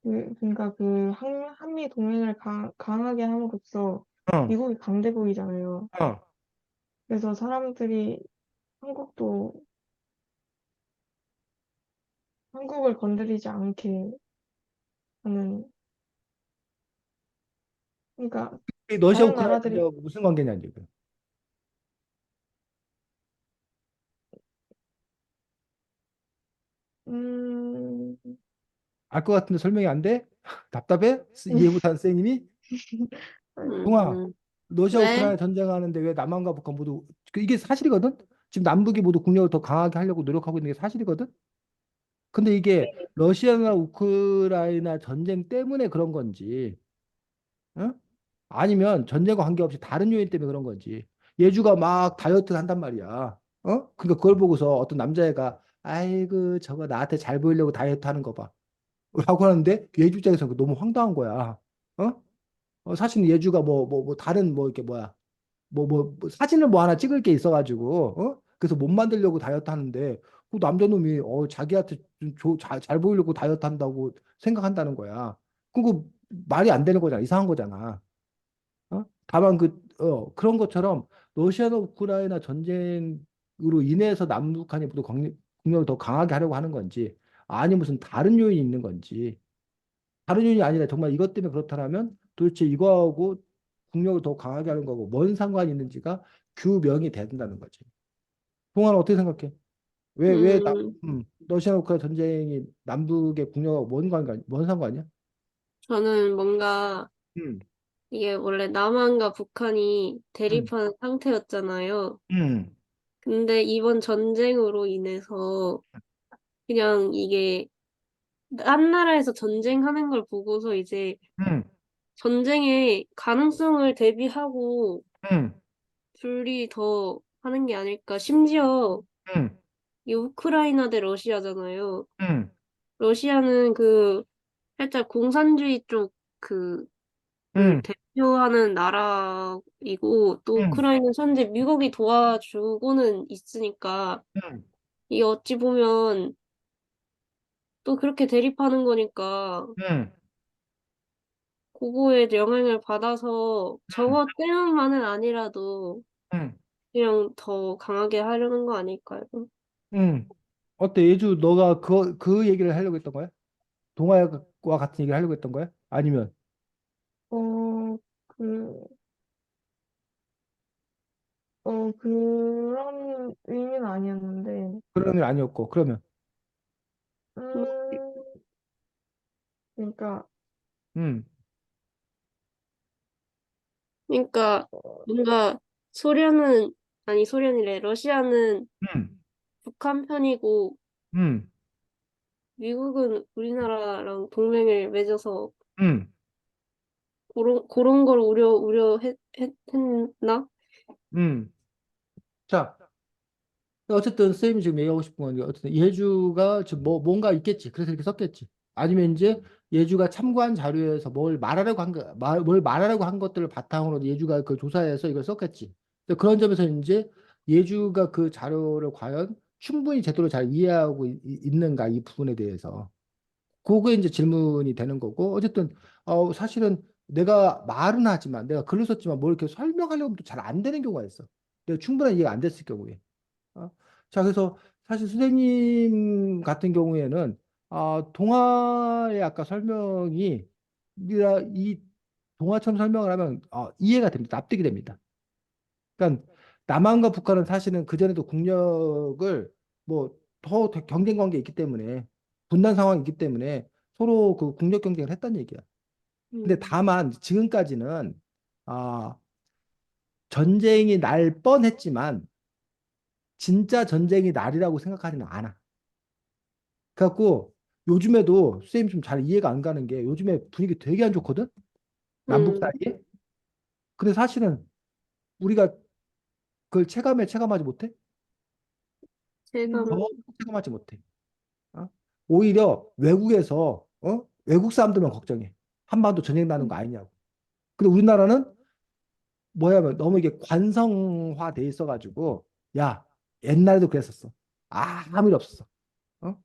그러니까 그 한미 동맹을 강하게 함으로써 어, 미국이 강대국이잖아요. 어. 그래서 사람들이 한국도 한국을 건드리지 않게 하는, 그러니까 이 러시아 다른 우크라이나 나라들이, 전쟁하고 무슨 관계냐 지금? 음, 알 것 같은데 설명이 안 돼? 답답해? 이해 못하는 쌤님이? 동아, 음, 러시아 네? 우크라이나 전쟁하는데 왜 남한과 북한 모두 이게 사실이거든? 지금 남북이 모두 국력을 더 강하게 하려고 노력하고 있는 게 사실이거든? 근데 이게 러시아나 우크라이나 전쟁 때문에 그런 건지, 어? 아니면 전쟁과 관계없이 다른 요인 때문에 그런 건지. 예주가 막 다이어트를 한단 말이야. 그러니까 그걸 보고서 어떤 남자애가 아이고 저거 나한테 잘 보이려고 다이어트 하는 거 봐. 라고 하는데 예주 입장에서는 너무 황당한 거야. 어? 사실 예주가 뭐 다른 뭐 이렇게 뭐야 뭐 사진을 뭐 하나 찍을 게 있어가지고 그래서 몸 만들려고 다이어트 하는데 그 남자놈이 자기한테 잘 보이려고 다이어트 한다고 생각한다는 거야. 그거 말이 안 되는 거잖아. 이상한 거잖아. 다만 그런 것처럼 러시아나 우크라이나 전쟁으로 인해서 남북한이 모두 국력을 더 강하게 하려고 하는 건지 아니 무슨 다른 요인이 있는 건지 다른 요인이 아니라 정말 이것 때문에 그렇다면 도대체 이거하고 국력을 더 강하게 하는 거고 뭔 상관이 있는지가 규명이 된다는 거지. 동환은 어떻게 생각해? 음, 러시아 우크라이나 전쟁이 남북의 국력하고 뭔 상관이야? 저는 뭔가 음, 이게 원래 남한과 북한이 음, 대립하는 상태였잖아요. 음, 근데 이번 전쟁으로 인해서 그냥 이게 딴 나라에서 전쟁하는 걸 보고서 이제 음, 전쟁의 가능성을 대비하고 음, 둘이 더 하는 게 아닐까. 심지어 응, 이 우크라이나 대 러시아잖아요. 응, 러시아는 그 살짝 공산주의 쪽 그를 응, 대표하는 나라이고 또 응, 우크라이나는 현재 미국이 도와주고는 있으니까 응, 이게 어찌 보면 또 그렇게 대립하는 거니까 응, 그거에 영향을 받아서 응, 저거 때문만은 아니라도 응, 그냥 더 강하게 하려는 거 아닐까요? 응. 어때? 예주 너가 그 얘기를 하려고 했던 거야? 동아와 같은 얘기를 하려고 했던 거야? 아니면 어, 그, 그런 의미는 아니었는데, 그런 일 아니었고 그러면 음, 그러니까, 응, 그러니까 어, 뭔가 소련이래. 러시아는 응, 북한 편이고 응, 미국은 우리나라랑 동맹을 맺어서 응. 그런 걸 우려했나? 자, 어쨌든 쌤이 지금 얘기하고 싶은 건 어쨌든 예주가 지금 뭐 뭔가 있겠지. 그래서 이렇게 썼겠지. 아니면 이제 예주가 참고한 자료에서 뭘 말하려고 한 것들을 바탕으로 예주가 그 조사해서 이걸 썼겠지. 그래서 그런 점에서 이제 예주가 그 자료를 과연 충분히 제대로 잘 이해하고 있는가 이 부분에 대해서 그게 이제 질문이 되는 거고 어쨌든 사실은 내가 말은 하지만 내가 글을 썼지만 뭘 이렇게 설명하려고 하면 잘 안 되는 경우가 있어. 내가 충분한 이해가 안 됐을 경우에. 어? 자, 그래서 사실 선생님 같은 경우에는 동화의 아까 설명이 이 동화처럼 설명을 하면 이해가 됩니다. 납득이 됩니다. 그러니까 남한과 북한은 사실은 그전에도 국력을 뭐 더 경쟁 관계에 있기 때문에 분단 상황이 있기 때문에 서로 그 국력 경쟁을 했단 얘기야. 근데 음, 다만 지금까지는 아, 전쟁이 날 뻔했지만 진짜 전쟁이 날이라고 생각하지는 않아. 그래갖고 요즘에도 쌤 좀 잘 이해가 안 가는 게 요즘에 분위기 되게 안 좋거든? 남북 음, 사이에? 근데 사실은 우리가 그걸 체감하지 못해? 제가 더 체감하지 못해. 어? 오히려 외국에서 외국 사람들만 걱정해. 한반도 전쟁 나는 거 아니냐고. 근데 우리나라는 뭐야 너무 이게 관성화돼 있어가지고 야 옛날에도 그랬었어. 아무 일 없었어. 어?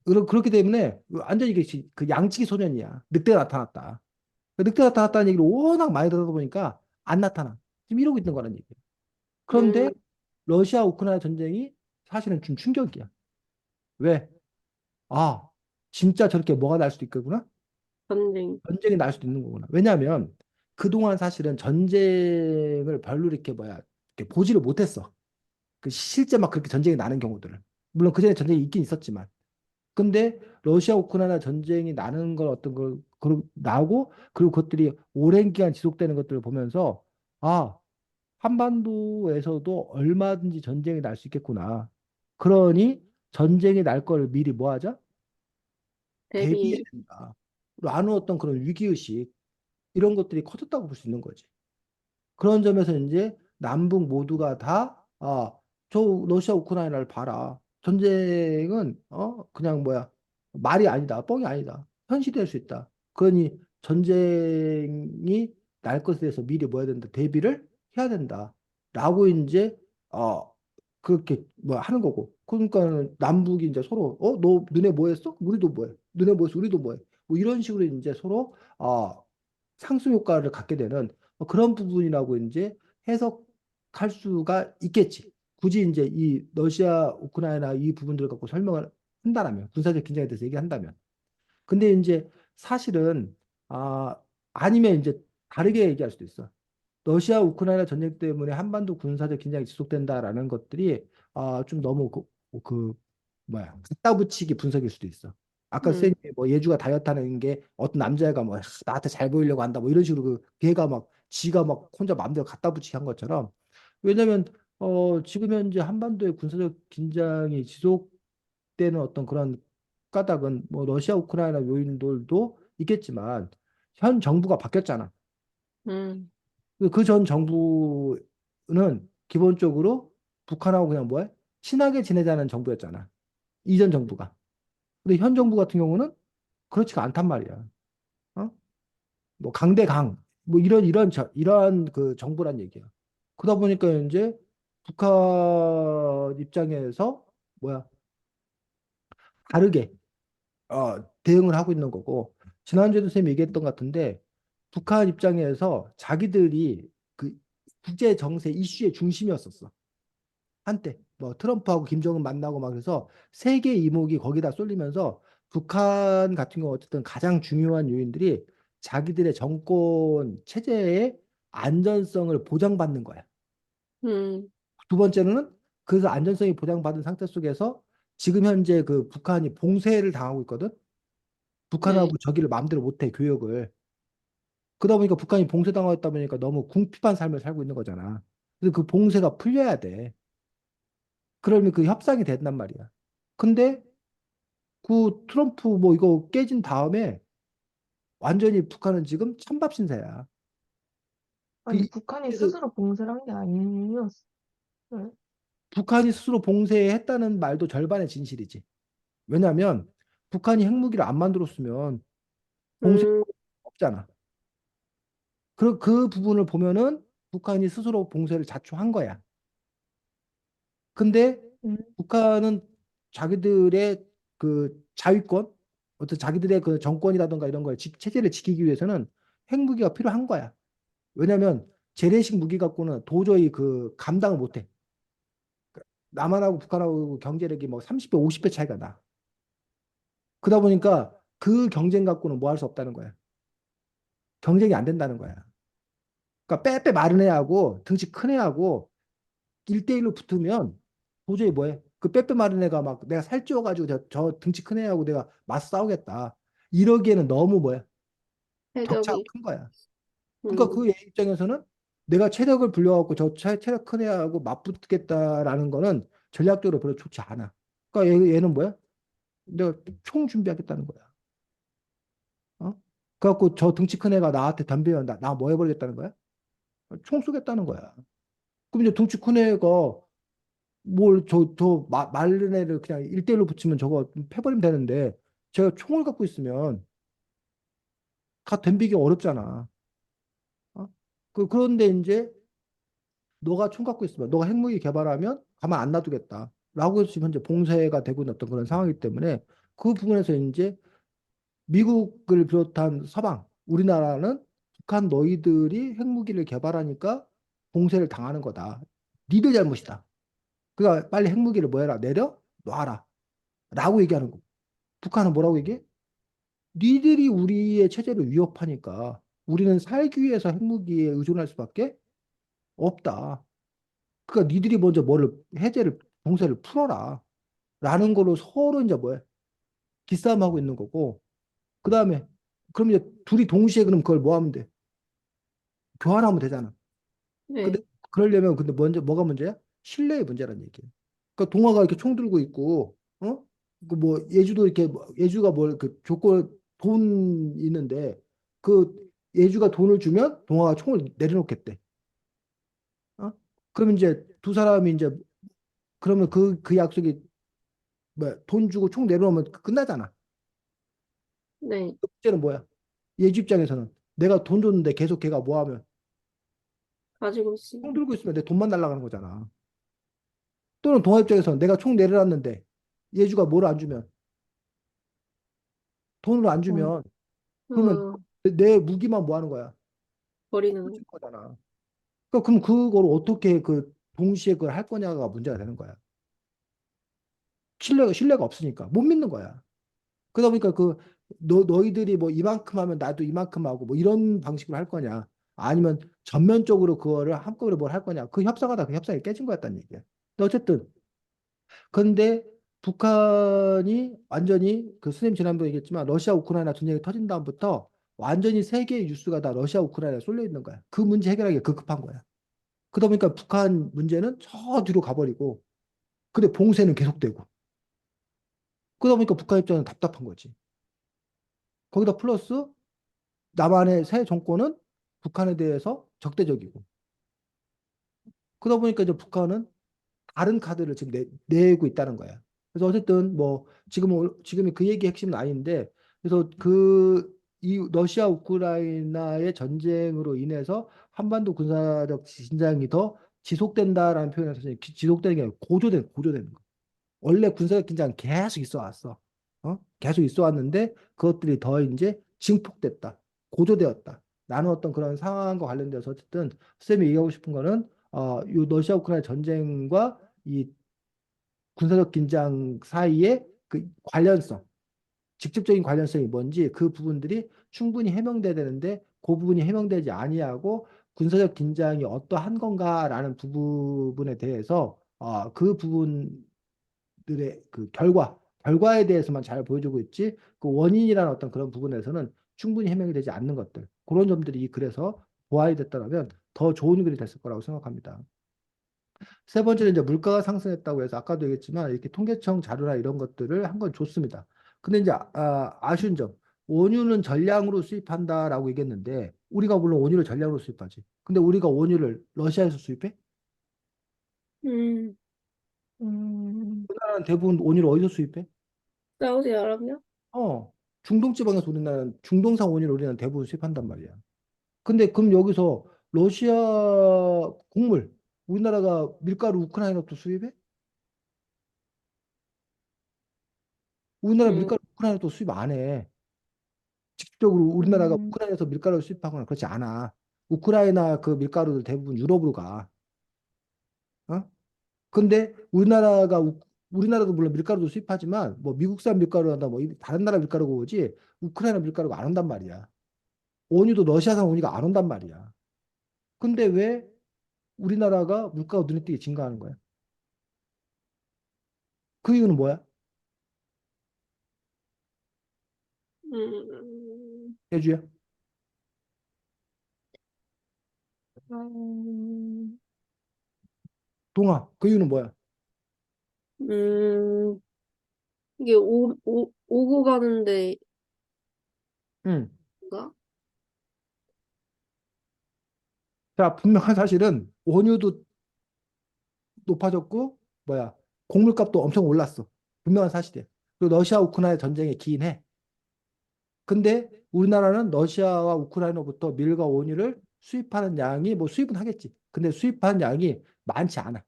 그렇기 때문에 완전히 이게 그 양치기 소년이야. 늑대가 나타났다. 그 늑대 나타났다는 얘기를 워낙 많이 들어다 보니까 안 나타나. 지금 이러고 있는 거라는 얘기야. 그런데 음, 러시아 우크라이나 전쟁이 사실은 좀 충격이야. 왜? 아, 진짜 저렇게 뭐가 날 수도 있겠구나? 전쟁. 전쟁이 날 수도 있는 거구나. 왜냐하면 그동안 사실은 전쟁을 별로 이렇게 이렇게 보지를 못했어. 그 실제 막 그렇게 전쟁이 나는 경우들을. 물론 그전에 전쟁이 있긴 있었지만. 근데 러시아 우크라이나 전쟁이 나는 걸 어떤 걸 나오고 그리고 그것들이 오랜 기간 지속되는 것들을 보면서 아 한반도에서도 얼마든지 전쟁이 날 수 있겠구나. 그러니 전쟁이 날 걸 미리 뭐 하자? 대비해야 대비. 된다. 나누었던 그런 위기의식 이런 것들이 커졌다고 볼 수 있는 거지. 그런 점에서 이제 남북 모두가 다, 저 러시아 우크라이나를 봐라. 전쟁은, 그냥 뭐야, 말이 아니다. 뻥이 아니다. 현실이 될 수 있다. 그러니 전쟁이 날 것에 대해서 미리 뭐 해야 된다. 대비를 해야 된다. 라고 이제, 그렇게 뭐 하는 거고. 그러니까 남북이 이제 서로, 너 눈에 뭐 했어? 우리도 뭐 해? 눈에 뭐 했어? 우리도 뭐 해? 뭐 이런 식으로 이제 서로, 상승 효과를 갖게 되는 그런 부분이라고 이제 해석할 수가 있겠지. 굳이 이제 이 러시아, 우크라이나 이 부분들을 갖고 설명을 한다면, 군사적 긴장에 대해서 얘기한다면. 근데 이제 사실은, 아니면 이제 다르게 얘기할 수도 있어. 러시아 우크라이나 전쟁 때문에 한반도 군사적 긴장이 지속된다라는 것들이 좀 너무 그 뭐야 갖다 붙이기 분석일 수도 있어. 아까 음, 쌤이 뭐 예주가 다이어트 하는 게 어떤 남자애가 뭐 나한테 잘 보이려고 한다 뭐 이런 식으로 그 걔가 막 지가 막 혼자 마음대로 갖다 붙이기 한 것처럼 왜냐면 지금 현재 한반도의 군사적 긴장이 지속되는 어떤 그런 까닭은 뭐 러시아 우크라이나 요인들도 있겠지만 현 정부가 바뀌었잖아. 음, 그 전 정부는 기본적으로 북한하고 그냥 뭐야? 친하게 지내자는 정부였잖아. 이전 정부가. 근데 현 정부 같은 경우는 그렇지가 않단 말이야. 어? 뭐 강대강 뭐 이러한 그 정부란 얘기야. 그러다 보니까 이제 북한 입장에서 뭐야? 다르게 대응을 하고 있는 거고 지난주에도 선생님이 얘기했던 것 같은데 북한 입장에서 자기들이 그 국제 정세 이슈의 중심이었었어. 한때 뭐 트럼프하고 김정은 만나고 막 그래서 세계 이목이 거기다 쏠리면서 북한 같은 경우 어쨌든 가장 중요한 요인들이 자기들의 정권 체제의 안전성을 보장받는 거야. 음, 두 번째로는 그래서 안전성이 보장받은 상태 속에서 지금 현재 그 북한이 봉쇄를 당하고 있거든. 네. 북한하고 저기를 마음대로 못해 교역을. 그러다 보니까 북한이 봉쇄당하다 보니까 너무 궁핍한 삶을 살고 있는 거잖아. 그래서 그 봉쇄가 풀려야 돼. 그러면 그 협상이 된단 말이야. 근데 그 트럼프 뭐 이거 깨진 다음에 완전히 북한은 지금 찬밥 신세야. 그 아니, 북한이 그래서 스스로 봉쇄를 한 게 아니었어요. 북한이 스스로 봉쇄했다는 말도 절반의 진실이지. 왜냐하면 북한이 핵무기를 안 만들었으면 봉쇄 음, 없잖아. 그 부분을 보면은 북한이 스스로 봉쇄를 자초한 거야. 근데 음, 북한은 자기들의 그 자위권, 어떤 자기들의 그 정권이라든가 이런 걸 체제를 지키기 위해서는 핵무기가 필요한 거야. 왜냐하면 재래식 무기 갖고는 도저히 그 감당을 못해. 남한하고 북한하고 경제력이 뭐 30배, 50배 차이가 나. 그러다 보니까 그 경쟁 갖고는 뭐 할 수 없다는 거야. 경쟁이 안 된다는 거야. 그러니까 빼빼 마른 애하고 등치 큰 애하고 1대1로 붙으면 도저히 뭐해? 그 빼빼 마른 애가 막 내가 살찌워가지고 저 등치 큰 애하고 내가 맞서 싸우겠다. 이러기에는 너무 뭐야? 격차가 해적이. 큰 거야. 그러니까 음, 그 애 입장에서는 내가 체력을 불려갖고 체력 큰 애하고 맞붙겠다라는 거는 전략적으로 별로 좋지 않아. 그러니까 얘는 뭐야? 내가 총 준비하겠다는 거야. 어? 그래갖고 저 등치 큰 애가 나한테 덤비면 나 뭐 해버리겠다는 거야? 총 쏘겠다는 거야. 그럼 이제 등치 큰 애가 뭘 마른 애를 그냥 1대1로 붙이면 저거 패버리면 되는데 제가 총을 갖고 있으면 다 덤비기 어렵잖아. 어? 그런데 이제 너가 총 갖고 있으면 너가 핵무기 개발하면 가만 안 놔두겠다. 라고 해서 지금 현재 봉쇄가 되고 있는 어떤 그런 상황이기 때문에 그 부분에서 이제 미국을 비롯한 서방, 우리나라는 북한 너희들이 핵무기를 개발하니까 봉쇄를 당하는 거다. 니들 잘못이다. 그러니까 빨리 핵무기를 뭐 해라? 내려? 놔라. 라고 얘기하는 거. 북한은 뭐라고 얘기해? 니들이 우리의 체제를 위협하니까 우리는 살기 위해서 핵무기에 의존할 수밖에 없다. 그러니까 니들이 먼저 뭐를 해제를 봉쇄를 풀어라. 라는 걸로 서로 이제 뭐야? 기싸움하고 있는 거고. 그다음에 그럼 이제 둘이 동시에 그럼 그걸 뭐 하면 돼? 교환하면 되잖아. 근데 네. 그러려면 근데 먼저 뭐가 문제야? 신뢰의 문제라는 얘기예요. 그러니까 동아가 이렇게 총 들고 있고 그 뭐 예주도 이렇게 예주가 뭘 그 조건 돈 있는데 그 예주가 돈을 주면 동아가 총을 내려놓겠대. 어? 그러면 이제 두 사람이 이제 그러면 그 약속이 뭐 돈 주고 총 내려놓으면 끝나잖아. 네. 그 문제는 뭐야? 예주 입장에서는 내가 돈 줬는데 계속 걔가 뭐 하면 가지고 있어. 총 들고 있으면 내 돈만 날아가는 거잖아. 또는 동아 입장에서는 내가 총 내려놨는데 예주가 뭘 안 주면 돈을 안 어, 주면 그러면 어, 내 무기만 뭐 하는 거야? 버리는 거. 훔친 거잖아. 그러니까 그럼 그걸 어떻게 그 동시에 그걸 할 거냐가 문제가 되는 거야. 신뢰가 없으니까 못 믿는 거야. 그러다 보니까 그 너희들이 뭐 이만큼 하면 나도 이만큼 하고 뭐 이런 방식으로 할 거냐? 아니면 전면적으로 그거를 한꺼번에 뭘 할 거냐? 그 협상하다 그 협상이 깨진 거였다는 얘기야. 근데 어쨌든 그런데 북한이 완전히 그 선생님 지난번에 얘기했지만 러시아 우크라이나 전쟁이 터진 다음부터 완전히 세계의 뉴스가 다 러시아 우크라이나에 쏠려 있는 거야. 그 문제 해결하기 급급한 거야. 그러다 보니까 북한 문제는 저 뒤로 가버리고 근데 봉쇄는 계속되고 그러다 보니까 북한 입장은 답답한 거지. 거기다 플러스 남한의 새 정권은 북한에 대해서 적대적이고 그러다 보니까 이제 북한은 다른 카드를 지금 내고 있다는 거야. 그래서 어쨌든 뭐 지금이 그 얘기 핵심은 아닌데 그래서 이 러시아 우크라이나의 전쟁으로 인해서 한반도 군사적 긴장이 더 지속된다라는 표현을 사실 지속되는 게 아니고 고조되는 거. 원래 군사적 긴장 계속 있어 왔어. 계속 있어 왔는데 그것들이 더 이제 증폭됐다. 고조되었다. 라는 어떤 그런 상황과 관련돼서 어쨌든 쌤이 얘기하고 싶은 거는 이 러시아 우크라이나 전쟁과 이 군사적 긴장 사이의 그 관련성, 직접적인 관련성이 뭔지 그 부분들이 충분히 해명돼야 되는데 그 부분이 해명되지 아니하고 군사적 긴장이 어떠한 건가라는 부분에 대해서 그 부분들의 그 결과에 대해서만 잘 보여주고 있지 그 원인이라는 어떤 그런 부분에서는 충분히 해명이 되지 않는 것들 그런 점들이 이 글에서 보완이 됐더라면 더 좋은 글이 됐을 거라고 생각합니다. 세 번째는 이제 물가가 상승했다고 해서 아까도 얘기했지만 이렇게 통계청 자료나 이런 것들을 한 건 좋습니다. 근데 이제 아쉬운 점, 원유는 전량으로 수입한다라고 얘기했는데 우리가 물론 원유를 전량으로 수입하지. 근데 우리가 원유를 러시아에서 수입해? 음, 음, 우리나라는 대부분 원유를 어디서 수입해? 사우디아라비아? 어, 중동 지방에서 우리나라는 중동산 원유를 우리나라는 대부분 수입한단 말이야. 근데 그럼 여기서 러시아 곡물, 우리나라가 밀가루 우크라이나부터 수입해? 우리나라 음, 밀가루 우크라이나도 수입 안 해. 직접적으로 우리나라가 음, 우크라이나에서 밀가루를 수입하거나 그렇지 않아. 우크라이나 그 밀가루들 대부분 유럽으로 가. 어? 근데 우리나라도 물론 밀가루도 수입하지만 뭐 미국산 밀가루나 뭐 다른 나라 밀가루가 오지 우크라이나 밀가루가 안 온단 말이야. 원유도 러시아산 원유가 안 온단 말이야. 근데 왜 우리나라가 물가가 눈에 띄게 증가하는 거야? 그 이유는 뭐야? 음, 해주야. 음, 동아. 그 이유는 뭐야? 음, 이게 오고 가는데, 응. 가 자, 분명한 사실은 원유도 높아졌고 뭐야 곡물값도 엄청 올랐어. 분명한 사실이야. 그리고 러시아 우크라이나 전쟁에 기인해. 근데 우리나라는 러시아와 우크라이나부터 밀과 원유를 수입하는 양이 뭐 수입은 하겠지. 근데 수입하는 양이 많지 않아.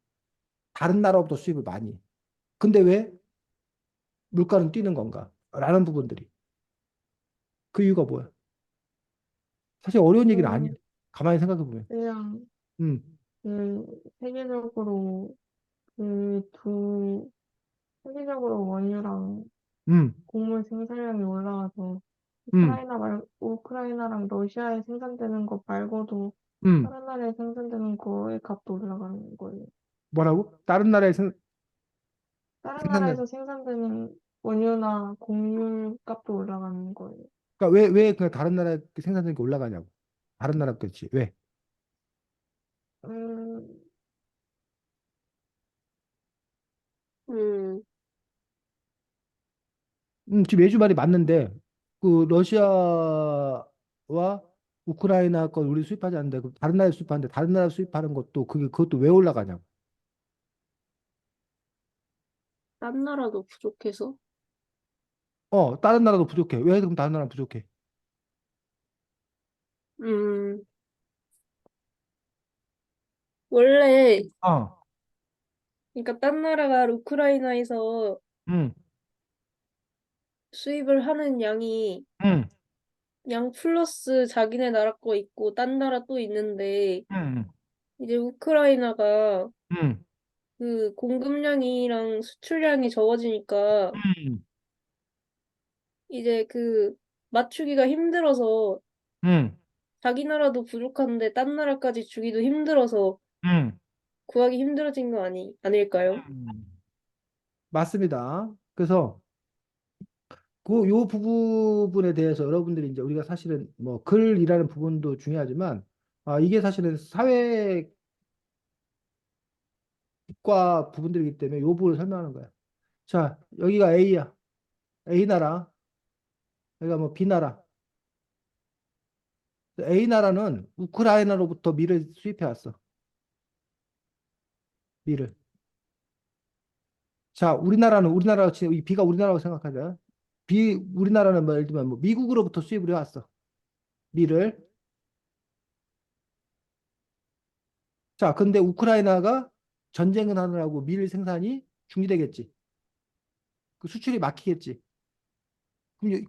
다른 나라로부터 수입을 많이 해. 근데 왜 물가는 뛰는 건가? 라는 부분들이. 그 이유가 뭐야? 사실 어려운 얘기는 아니야. 음, 가만히 생각해 보면. 그냥 음, 그 세계적으로 그 두 세계적으로 원유랑 음, 곡물 생산량이 올라와서 음, 우크라이나랑 러시아에 생산되는 것 말고도 음. 다른 나라에 생산되는 거의 값도 올라가는 거예요. 뭐라고? 다른 나라에 다른 생산된 나라에서 생산되는 원유나 곡물 값도 올라가는 거예요. 그러니까 왜 그냥 다른 나라 생산된 게 올라가냐고. 다른 나라 그렇지. 왜? 음, 음, 지금 예주 말이 맞는데 그 러시아와 우크라이나 건 우리 수입하지 않는데 그 다른 나라에 수입하는데 다른 나라 수입하는 것도 그것도 왜 올라가냐고. 딴 나라도 부족해서? 다른 나라도 부족해. 왜 그럼 다른 나라 부족해? 음, 원래, 어, 그러니까 딴 나라가 우크라이나에서 응, 수입을 하는 양이 응, 양 플러스 자기네 나라 거 있고 딴 나라 또 있는데 응, 이제 우크라이나가 응, 그 공급량이랑 수출량이 적어지니까 응, 이제 그 맞추기가 힘들어서 응, 자기 나라도 부족한데 딴 나라까지 주기도 힘들어서 응, 구하기 힘들어진 거 아닐까요? 응. 맞습니다. 그래서 요 부분에 대해서 여러분들이 이제 우리가 사실은 뭐 글이라는 부분도 중요하지만 이게 사실은 사회과 부분들이기 때문에 요 부분을 설명하는 거야. 자, 여기가 A야. A 나라. 여기가 뭐 B 나라. A 나라는 우크라이나로부터 밀을 수입해 왔어. 밀을. 자, 우리나라 지금 이 B가 우리나라라고 생각하자. 우리나라는 뭐 예를 들면 뭐 미국으로부터 수입을 해왔어. 밀을. 자, 근데 우크라이나가 전쟁을 하느라고 밀 생산이 중지되겠지. 그 수출이 막히겠지.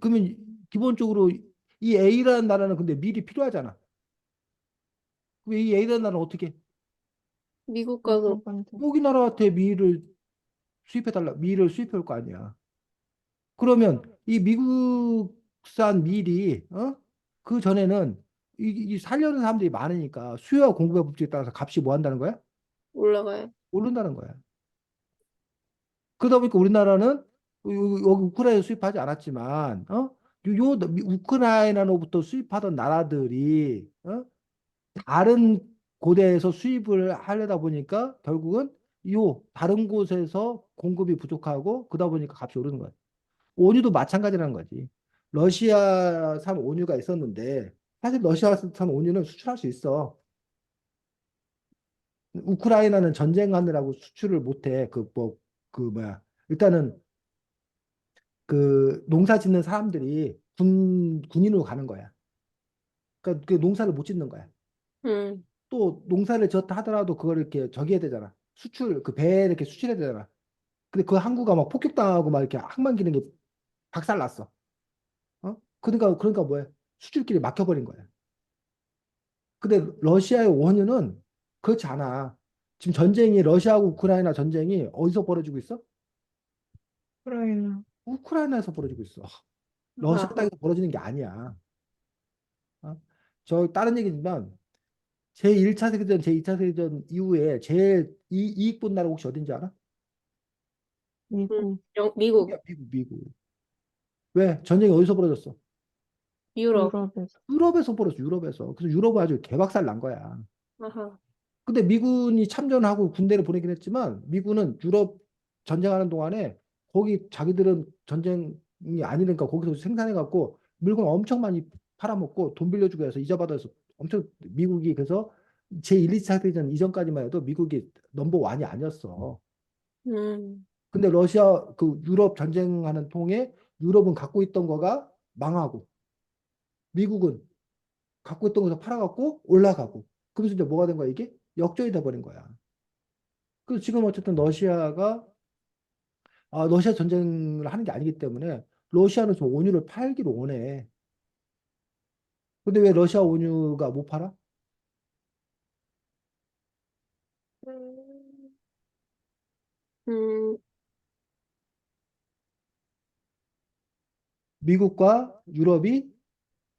그러면 기본적으로 이 A라는 나라는 근데 밀이 필요하잖아. 그럼 이 A라는 나라는 어떻게? 미국 가서 미국한테. 우리나라한테 밀을 수입해 올 거 아니야. 그러면 이 미국산 밀이 그 전에는 이 살려는 사람들이 많으니까 수요와 공급의 법칙에 따라서 값이 뭐 한다는 거야? 올라가요. 오른다는 거야. 그러다 보니까 우리나라는 여기 우크라이나 수입하지 않았지만 우크라이나로부터 수입하던 나라들이 다른 고대에서 수입을 하려다 보니까 결국은 요 다른 곳에서 공급이 부족하고 그러다 보니까 값이 오르는 거야. 원유도 마찬가지라는 거지. 러시아산 원유가 있었는데 사실 러시아산 원유는 수출할 수 있어. 우크라이나는 전쟁하느라고 수출을 못해. 그 뭐야. 일단은 그 농사 짓는 사람들이 군인으로 가는 거야. 그러니까 그 농사를 못 짓는 거야. 음, 또 농사를 지었다 하더라도 그걸 이렇게 저기 해야 되잖아. 그 배에 이렇게 수출해야 되잖아. 근데 그 항구가 막 폭격당하고 막 이렇게 항만 기능이 박살났어. 그러니까 뭐야? 수출길이 막혀버린 거야. 근데 러시아의 원유는 그렇지 않아. 지금 러시아하고 우크라이나 전쟁이 어디서 벌어지고 있어? 우크라이나. 우크라이나에서 벌어지고 있어. 러시아 아하. 땅에서 벌어지는 게 아니야. 어? 저 다른 얘기지만 제1차 세계대전, 제2차 세계대전 이후에 제일 이익 본 나라 혹시 어딘지 알아? 미국. 미국, 미국. 왜? 전쟁이 어디서 벌어졌어? 유럽. 유럽에서. 유럽에서 벌어졌어, 유럽에서. 그래서 유럽은 아주 개박살 난 거야. 아하. 근데 미군이 참전하고 군대를 보내긴 했지만 미군은 유럽 전쟁하는 동안에 거기 자기들은 전쟁이 아니니까 거기서 생산해갖고 물건 엄청 많이 팔아먹고 돈 빌려주고 해서 이자 받아서 엄청 미국이 그래서 제1, 2차 대전 이전까지만 해도 미국이 넘버 원이 아니었어. 음, 근데 그 유럽 전쟁하는 통에 유럽은 갖고 있던 거가 망하고 미국은 갖고 있던 거에서 팔아갖고 올라가고 그래서 이제 뭐가 된 거야 이게? 역전이 돼버린 거야. 그래서 지금 어쨌든 러시아 전쟁을 하는 게 아니기 때문에 러시아는 좀 원유를 팔기를 원해. 근데 왜 러시아 원유가 못 팔아? 음, 음, 미국과 유럽이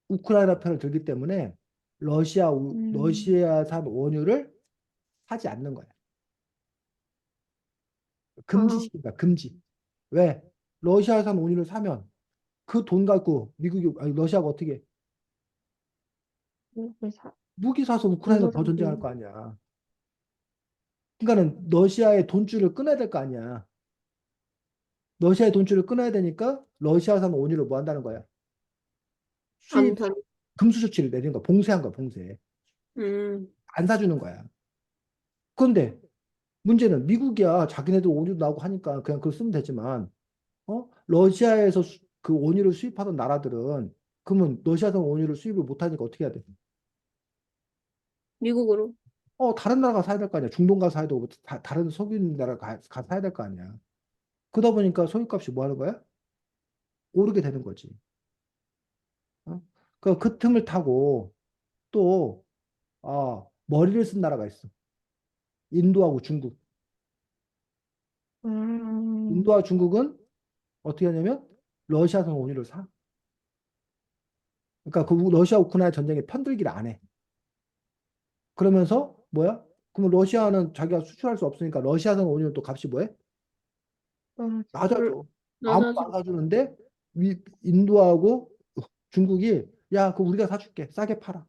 우크라이나 편을 들기 때문에 음, 러시아산 원유를 사지 않는 거야. 아, 금지시킨다, 금지. 왜? 러시아산 원유를 사면 그 돈 갖고 아니, 러시아가 어떻게 해? 미국을 사, 무기 사서 우크라이나 더 전쟁할 군사적인. 거 아니야. 그러니까는 러시아의 돈줄을 끊어야 될 거 아니야. 러시아의 돈줄을 끊어야 되니까 러시아산 원유를 뭐 한다는 거야? 안 수입 산. 금수 조치를 내리는 거야. 봉쇄한 거야, 봉쇄. 음, 안 사주는 거야. 그런데 문제는 미국이야. 자기네들 원유 나오고 하니까 그냥 그걸 쓰면 되지만, 러시아에서 그 원유를 수입하던 나라들은 그러면 러시아산 원유를 수입을 못하니까 어떻게 해야 돼? 미국으로. 다른 나라가 사야 될 거 아니야. 중동 가서 사야 되고 다른 석유 나라 가 사야 될 거 아니야. 그러다 보니까 석유값이 뭐 하는 거야? 오르게 되는 거지. 어? 그 틈을 타고 또 머리를 쓴 나라가 있어. 인도하고 중국. 음, 인도와 중국은 어떻게 하냐면 러시아산 원유를 사. 그러니까 그 러시아 우크라이나 전쟁에 편들기를 안 해. 그러면서 뭐야? 그러면 러시아는 자기가 수출할 수 없으니까 러시아산 원유는 또 값이 뭐해? 떨어지. 올- 낮아져. 아무도 안 낮아지고. 사주는데 인도하고 중국이 야, 그 우리가 사줄게. 싸게 팔아.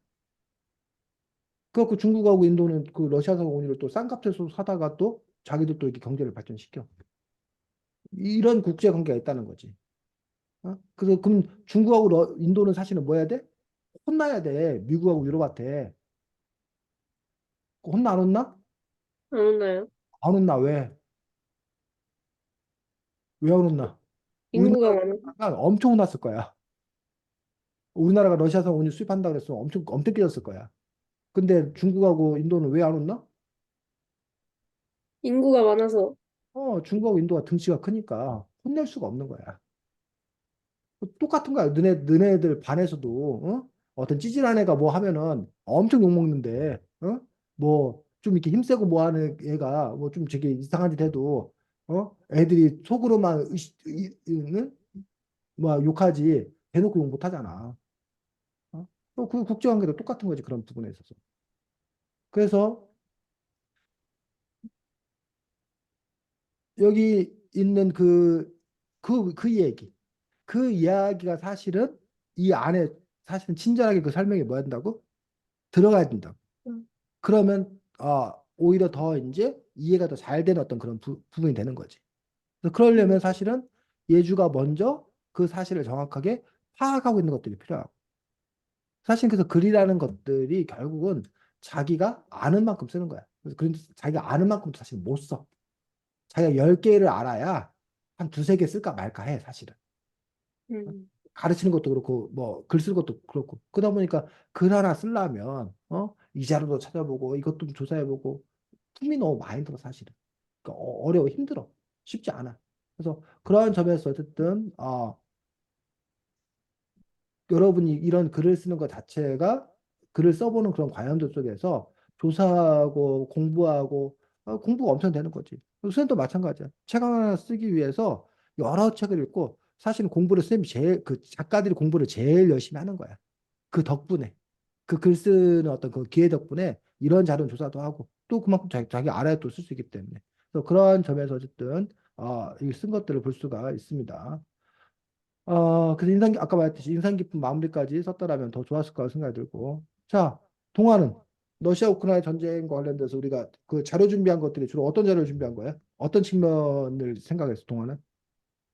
그래갖고 중국하고 인도는 그 러시아산 원유를 또 싼 값에 사다가 또 자기도 또 이렇게 경제를 발전시켜. 이런 국제 관계가 있다는 거지. 그래서 그럼 중국하고 인도는 사실은 뭐 해야 돼? 혼나야 돼. 미국하고 유럽한테. 혼나 안 혼나? 안 오나요? 안 혼나 왜? 왜 안 혼나? 인구가 많아. 우리나라가 엄청 혼났을 거야. 우리나라가 러시아산 원유 수입한다 그랬으면 엄청 엄청 깨졌을 거야. 근데 중국하고 인도는 왜 안 혼나? 인구가 많아서. 중국하고 인도가 등치가 크니까 혼낼 수가 없는 거야. 똑같은 거야. 너네들 반에서도 어떤 찌질한 애가 뭐 하면은 엄청 욕 먹는데 뭐 좀 이렇게 힘세고 뭐 하는 애가 뭐 좀 저기 이상한 짓 해도 애들이 속으로만 뭐 욕하지 대놓고 욕 못 하잖아. 그 국제관계도 똑같은 거지 그런 부분에 있어서. 그래서 여기 있는 그 얘기. 그 이야기가 사실은 이 안에 사실은 친절하게 그 설명이 뭐 한다고? 들어가야 된다. 음, 그러면 오히려 더 이제 이해가 더 잘 되는 어떤 그런 부분이 되는 거지. 그래서 그러려면 음, 사실은 예주가 먼저 그 사실을 정확하게 파악하고 있는 것들이 필요하고. 사실 그래서 글이라는 것들이 결국은 자기가 아는 만큼 쓰는 거야. 그래서 그런데 자기가 아는 만큼 사실 못 써. 자기가 10개를 알아야 한 두세 개 쓸까 말까 해, 사실은. 음, 가르치는 것도 그렇고 뭐 글 쓰는 것도 그렇고 그러다 보니까 글 하나 쓰려면 이 자료도 찾아보고 이것도 좀 조사해보고 품이 너무 많이 들어 사실은. 그러니까 어려워 힘들어 쉽지 않아. 그래서 그러한 점에서 어쨌든 여러분이 이런 글을 쓰는 것 자체가 글을 써보는 그런 과정들 속에서 조사하고 공부하고 공부가 엄청 되는 거지. 선생님도 마찬가지야. 책 하나 쓰기 위해서 여러 책을 읽고 사실은 공부를 쌤이 제일 그 작가들이 공부를 제일 열심히 하는 거야. 그 덕분에 그 글 쓰는 어떤 그 기회 덕분에 이런 자료 조사도 하고 또 그만큼 자기 알아야 또 쓸 수 있기 때문에 그래서 그러한 점에서 어쨌든 이쓴 것들을 볼 수가 있습니다. 그래서 아까 말했듯이 인상 깊은 마무리까지 썼더라면 더 좋았을 거라 생각이 들고. 자, 동화는 러시아 우크라이나 전쟁과 관련돼서 우리가 그 자료 준비한 것들이 주로 어떤 자료를 준비한 거야? 어떤 측면을 생각했어, 동화는?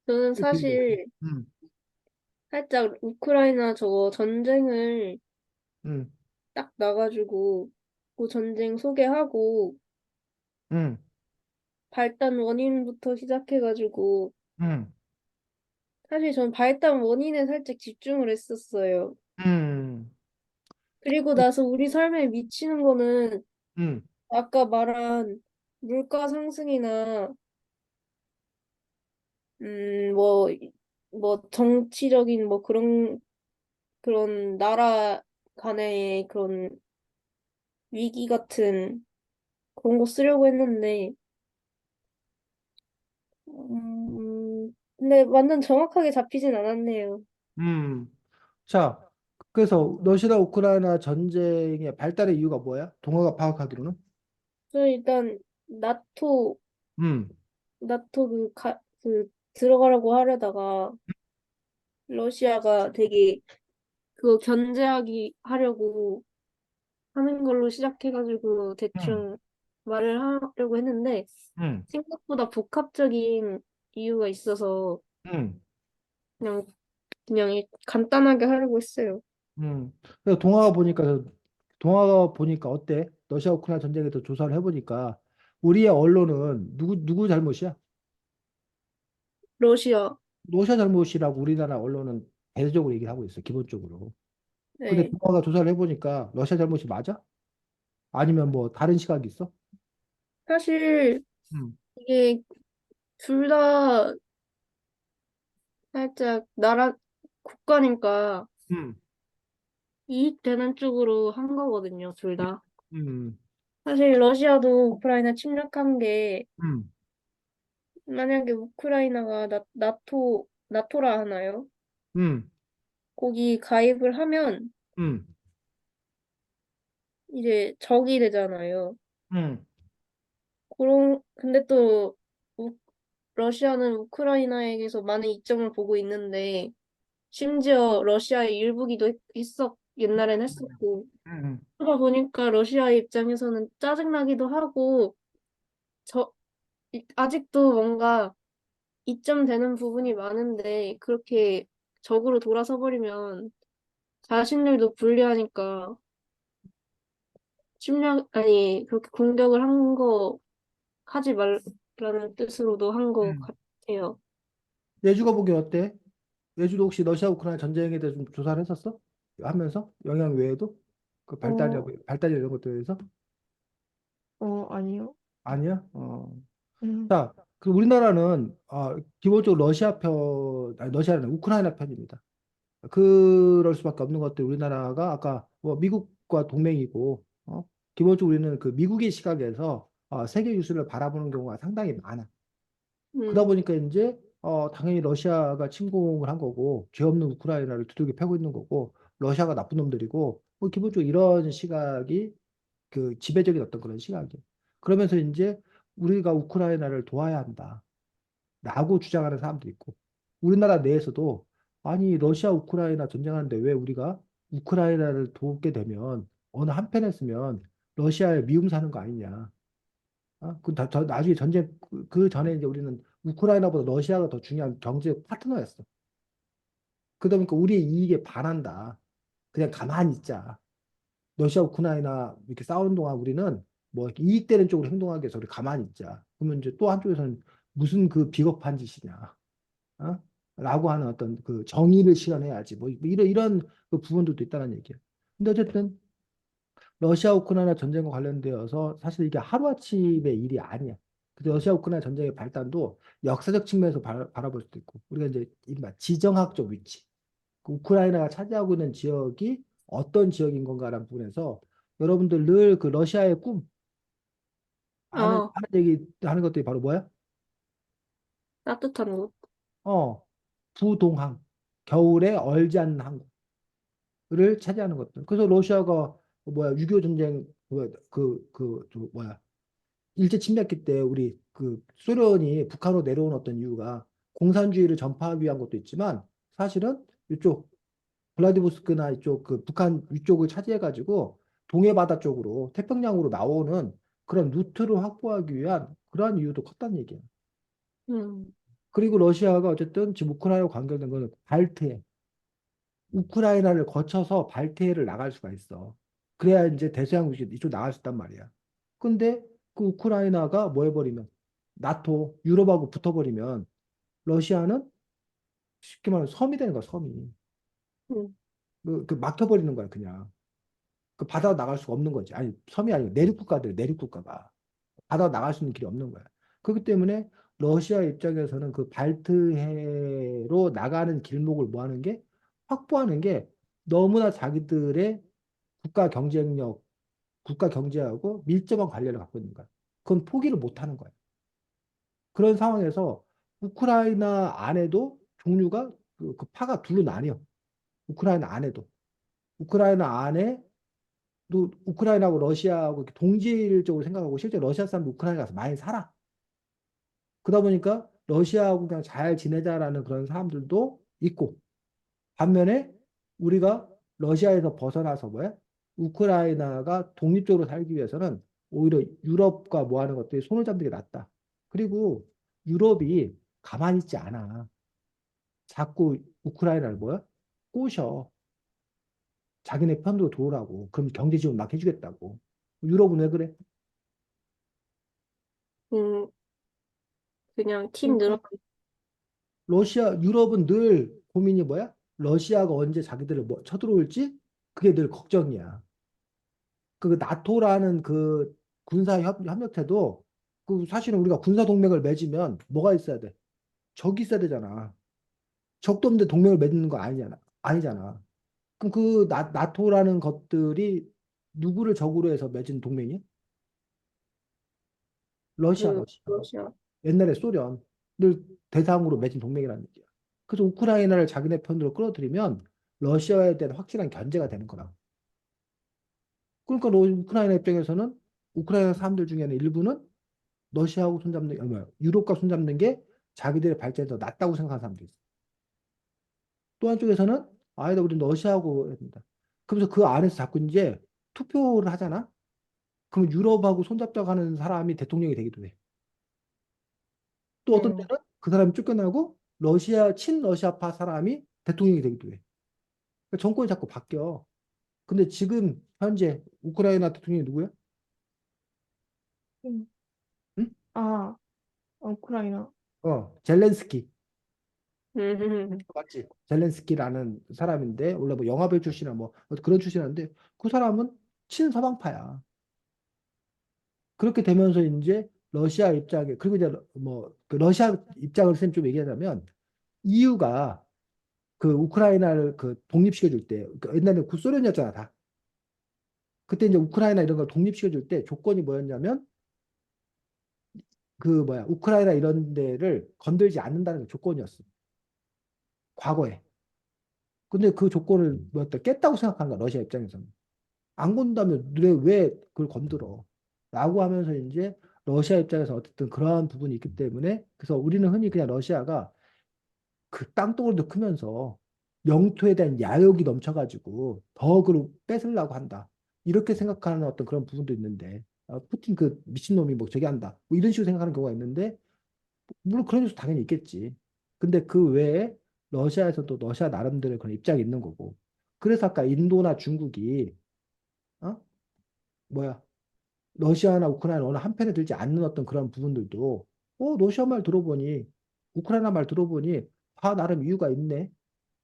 저는 그리고, 사실 음, 살짝 우크라이나 저거 전쟁을 음, 딱 나가지고 그 전쟁 소개하고 음, 발단 원인부터 시작해가지고 음, 사실 전 발단 원인에 살짝 집중을 했었어요. 음, 그리고 나서 우리 삶에 미치는 거는 음, 아까 말한 물가 상승이나 뭐 정치적인 뭐 그런 나라 간의 그런 위기 같은 그런 거 쓰려고 했는데 근데 완전 정확하게 잡히진 않았네요. 음. 자, 그래서 러시아 우크라이나 전쟁의 발달의 이유가 뭐야? 동화가 파악하기로는? 저 일단 나토 음, 나토 그 들어가라고 하려다가 러시아가 되게 그거 견제하기 하려고 하는 걸로 시작해가지고 음, 대충 말을 하려고 했는데 음, 생각보다 복합적인 이유가 있어서 음. 그냥 간단하게 하려고 했어요. 그래서 동화가 보니까 어때? 러시아 우크라이나 전쟁에 서 조사를 해보니까 우리의 언론은 누구 잘못이야? 러시아. 러시아 잘못이라고 우리나라 언론은 대대적으로 얘기를 하고 있어, 기본적으로. 근데 네. 동화가 조사를 해보니까 러시아 잘못이 맞아? 아니면 뭐 다른 시각이 있어? 사실 음, 이게 둘 다 살짝 나라 국가니까 음, 이익되는 쪽으로 한 거거든요, 둘 다. 음, 사실 러시아도 우크라이나 침략한 게 음, 만약에 우크라이나가 나토라 하나요? 음, 거기 가입을 하면 음, 이제 적이 되잖아요. 음, 근데 또 우- 러시아는 우크라이나에게서 많은 이점을 보고 있는데 심지어 러시아의 일부기도 옛날엔 했었고 음, 그러다 보니까 러시아 입장에서는 짜증나기도 하고 저 아직도 뭔가 이점 되는 부분이 많은데 그렇게 적으로 돌아서 버리면 자신들도 불리하니까 침략 아니 그렇게 공격을 한 거 하지 말라는 뜻으로도 한 것 음. 같아요. 예주가 보기엔 어때? 예주도 혹시 러시아 우크라이나 전쟁에 대해서 좀 조사를 했었어? 하면서 영향 외에도 그 어, 발달이 이런 것들에 대해서 아니요. 아니야? 음, 자, 그 우리나라는 기본적으로 러시아 편, 아니 러시아는 우크라이나 편입니다. 그럴 수밖에 없는 것들 우리나라가 아까 뭐 미국과 동맹이고 기본적으로 우리는 그 미국의 시각에서 세계 유수를 바라보는 경우가 상당히 많아. 그러다 음, 보니까 이제 당연히 러시아가 침공을 한 거고 죄 없는 우크라이나를 두들겨 패고 있는 거고 러시아가 나쁜 놈들이고 뭐 기본적으로 이런 시각이 그 지배적인 어떤 그런 시각이에요. 그러면서 이제 우리가 우크라이나를 도와야 한다. 라고 주장하는 사람도 있고 우리나라 내에서도 아니 러시아 우크라이나 전쟁하는데 왜 우리가 우크라이나를 돕게 되면 어느 한편에 쓰면 러시아에 미움 사는 거 아니냐. 나중에 전쟁 그 전에 이제 우리는 우크라이나보다 러시아가 더 중요한 경제 파트너였어. 그러다 보니까 우리의 이익에 반한다. 그냥 가만히 있자. 러시아 우크라이나 이렇게 싸우는 동안 우리는 뭐 이렇게 이익되는 쪽으로 행동하기 위해서 우리 가만히 있자. 그러면 이제 또 한쪽에서는 무슨 그 비겁한 짓이냐. 어? 라고 하는 어떤 그 정의를 실현해야지. 뭐 이런 그 부분들도 있다는 얘기예요. 근데 어쨌든 러시아 우크라이나 전쟁과 관련되어서 사실 이게 하루아침의 일이 아니야. 근데 러시아 우크라이나 전쟁의 발단도 역사적 측면에서 바라볼 수도 있고 우리가 이제 이른바 지정학적 위치, 그 우크라이나가 차지하고 있는 지역이 어떤 지역인 건가라는 부분에서 여러분들 늘 그 러시아의 꿈 아, 하는 얘기 하는 것들이 바로 뭐야? 따뜻한 곳. 어, 부동항, 겨울에 얼지 않는 항구. 를 차지하는 것들. 그래서 러시아가 뭐야 6.25 전쟁 뭐야 일제 침략기 때 우리 그 소련이 북한으로 내려온 어떤 이유가 공산주의를 전파하기 위한 것도 있지만 사실은 이쪽 블라디보스크나 이쪽 그 북한 위쪽을 차지해 가지고 동해 바다 쪽으로 태평양으로 나오는 그런 루트를 확보하기 위한 그러한 이유도 컸다는 얘기야. 음, 그리고 러시아가 어쨌든 지금 우크라이나와 관계된 거는 발트해. 우크라이나를 거쳐서 발트해를 나갈 수가 있어. 그래야 이제 대서양 이쪽 나갈 수 있단 말이야. 근데 그 우크라이나가 뭐 해버리면 나토, 유럽하고 붙어버리면 러시아는 쉽게 말하면 섬이 되는 거야, 섬이. 음, 그 막혀버리는 거야, 그냥. 그 바다로 나갈 수가 없는 거지. 아니, 섬이 아니고 내륙 국가들, 내륙 국가가. 바다로 나갈 수 있는 길이 없는 거야. 그렇기 때문에 러시아 입장에서는 그 발트해로 나가는 길목을 뭐 하는 게 확보하는 게 너무나 자기들의 국가 경쟁력, 국가 경제하고 밀접한 관련을 갖고 있는 거야. 그건 포기를 못 하는 거야. 그런 상황에서 우크라이나 안에도 종류가 그 파가 둘로 나뉘어. 우크라이나 안에도. 우크라이나 안에 또 우크라이나하고 러시아하고 이렇게 동질적으로 생각하고 실제 러시아 사람도 우크라이나 가서 많이 살아. 그러다 보니까 러시아하고 그냥 잘 지내자라는 그런 사람들도 있고 반면에 우리가 러시아에서 벗어나서 뭐야? 우크라이나가 독립적으로 살기 위해서는 오히려 유럽과 뭐 하는 것들이 손을 잡는 게 낫다. 그리고 유럽이 가만히 있지 않아. 자꾸 우크라이나를 뭐야? 꼬셔. 자기네 편으로 들어오라고. 그럼 경제 지원 막 해주겠다고. 유럽은 왜 그래? 음, 그냥 팀 그러니까, 늘어. 유럽은 늘 고민이 뭐야? 러시아가 언제 자기들을 뭐 쳐들어올지? 그게 늘 걱정이야. 그 나토라는 그 협력체도 그 사실은 우리가 군사 동맹을 맺으면 뭐가 있어야 돼? 적이 있어야 되잖아. 적도 없는데 동맹을 맺는 거 아니잖아. 아니잖아. 그럼 그 나토라는 것들이 누구를 적으로 해서 맺은 동맹이야? 그, 러시아. 러시아. 옛날에 소련을 대상으로 맺은 동맹이라는 얘기야. 그래서 우크라이나를 자기네 편으로 끌어들이면 러시아에 대한 확실한 견제가 되는 거라. 그러니까 우크라이나 입장에서는 우크라이나 사람들 중에는 일부는 러시아하고 손잡는 뭐야 유럽과 손잡는 게 자기들의 발전이 더 낫다고 생각하는 사람도 있어. 또 한쪽에서는 아니다 우리 러시아하고 해야 된다. 그러면서 그 안에서 자꾸 이제 투표를 하잖아. 그럼 유럽하고 손잡자고 하는 사람이 대통령이 되기도 해. 또 어떤 음, 때는 그 사람이 쫓겨나고 친러시아파 사람이 대통령이 되기도 해. 그러니까 정권이 자꾸 바뀌어. 근데 지금 현재 우크라이나 대통령이 누구야? 음, 응? 아, 우크라이나. 젤렌스키. 음, 맞지? 젤렌스키라는 사람인데 원래 뭐 영화배우 출신이나 뭐 그런 출신인데 그 사람은 친서방파야. 그렇게 되면서 이제 러시아 입장에 그리고 이제 뭐그 러시아 입장을 좀 얘기하자면 이유가 그 우크라이나를 그 독립시켜줄 때 옛날에 구소련이었잖아 다. 그때 이제 우크라이나 이런 걸 독립시켜줄 때 조건이 뭐였냐면 그 뭐야 우크라이나 이런 데를 건들지 않는다는 게 조건이었어. 과거에. 근데 그 조건을 뭐였다 깼다고 생각하는 거야 러시아 입장에서는. 안 건다면 왜 그걸 건들어? 라고 하면서 이제 러시아 입장에서 어쨌든 그러한 부분이 있기 때문에 그래서 우리는 흔히 그냥 러시아가 그 땅덩어리도 크면서 영토에 대한 야욕이 넘쳐가지고 더 그걸 뺏으려고 한다. 이렇게 생각하는 어떤 그런 부분도 있는데 푸틴 그 미친놈이 뭐 저기 한다. 뭐 이런 식으로 생각하는 경우가 있는데 물론 그런 뉴스 당연히 있겠지. 근데 그 외에 러시아에서도 러시아 나름대로 그런 입장이 있는 거고. 그래서 아까 인도나 중국이 어? 뭐야 러시아나 우크라이나 어느 한편에 들지 않는 어떤 그런 부분들도 러시아 말 들어보니 우크라이나 말 들어보니 다 나름 이유가 있네.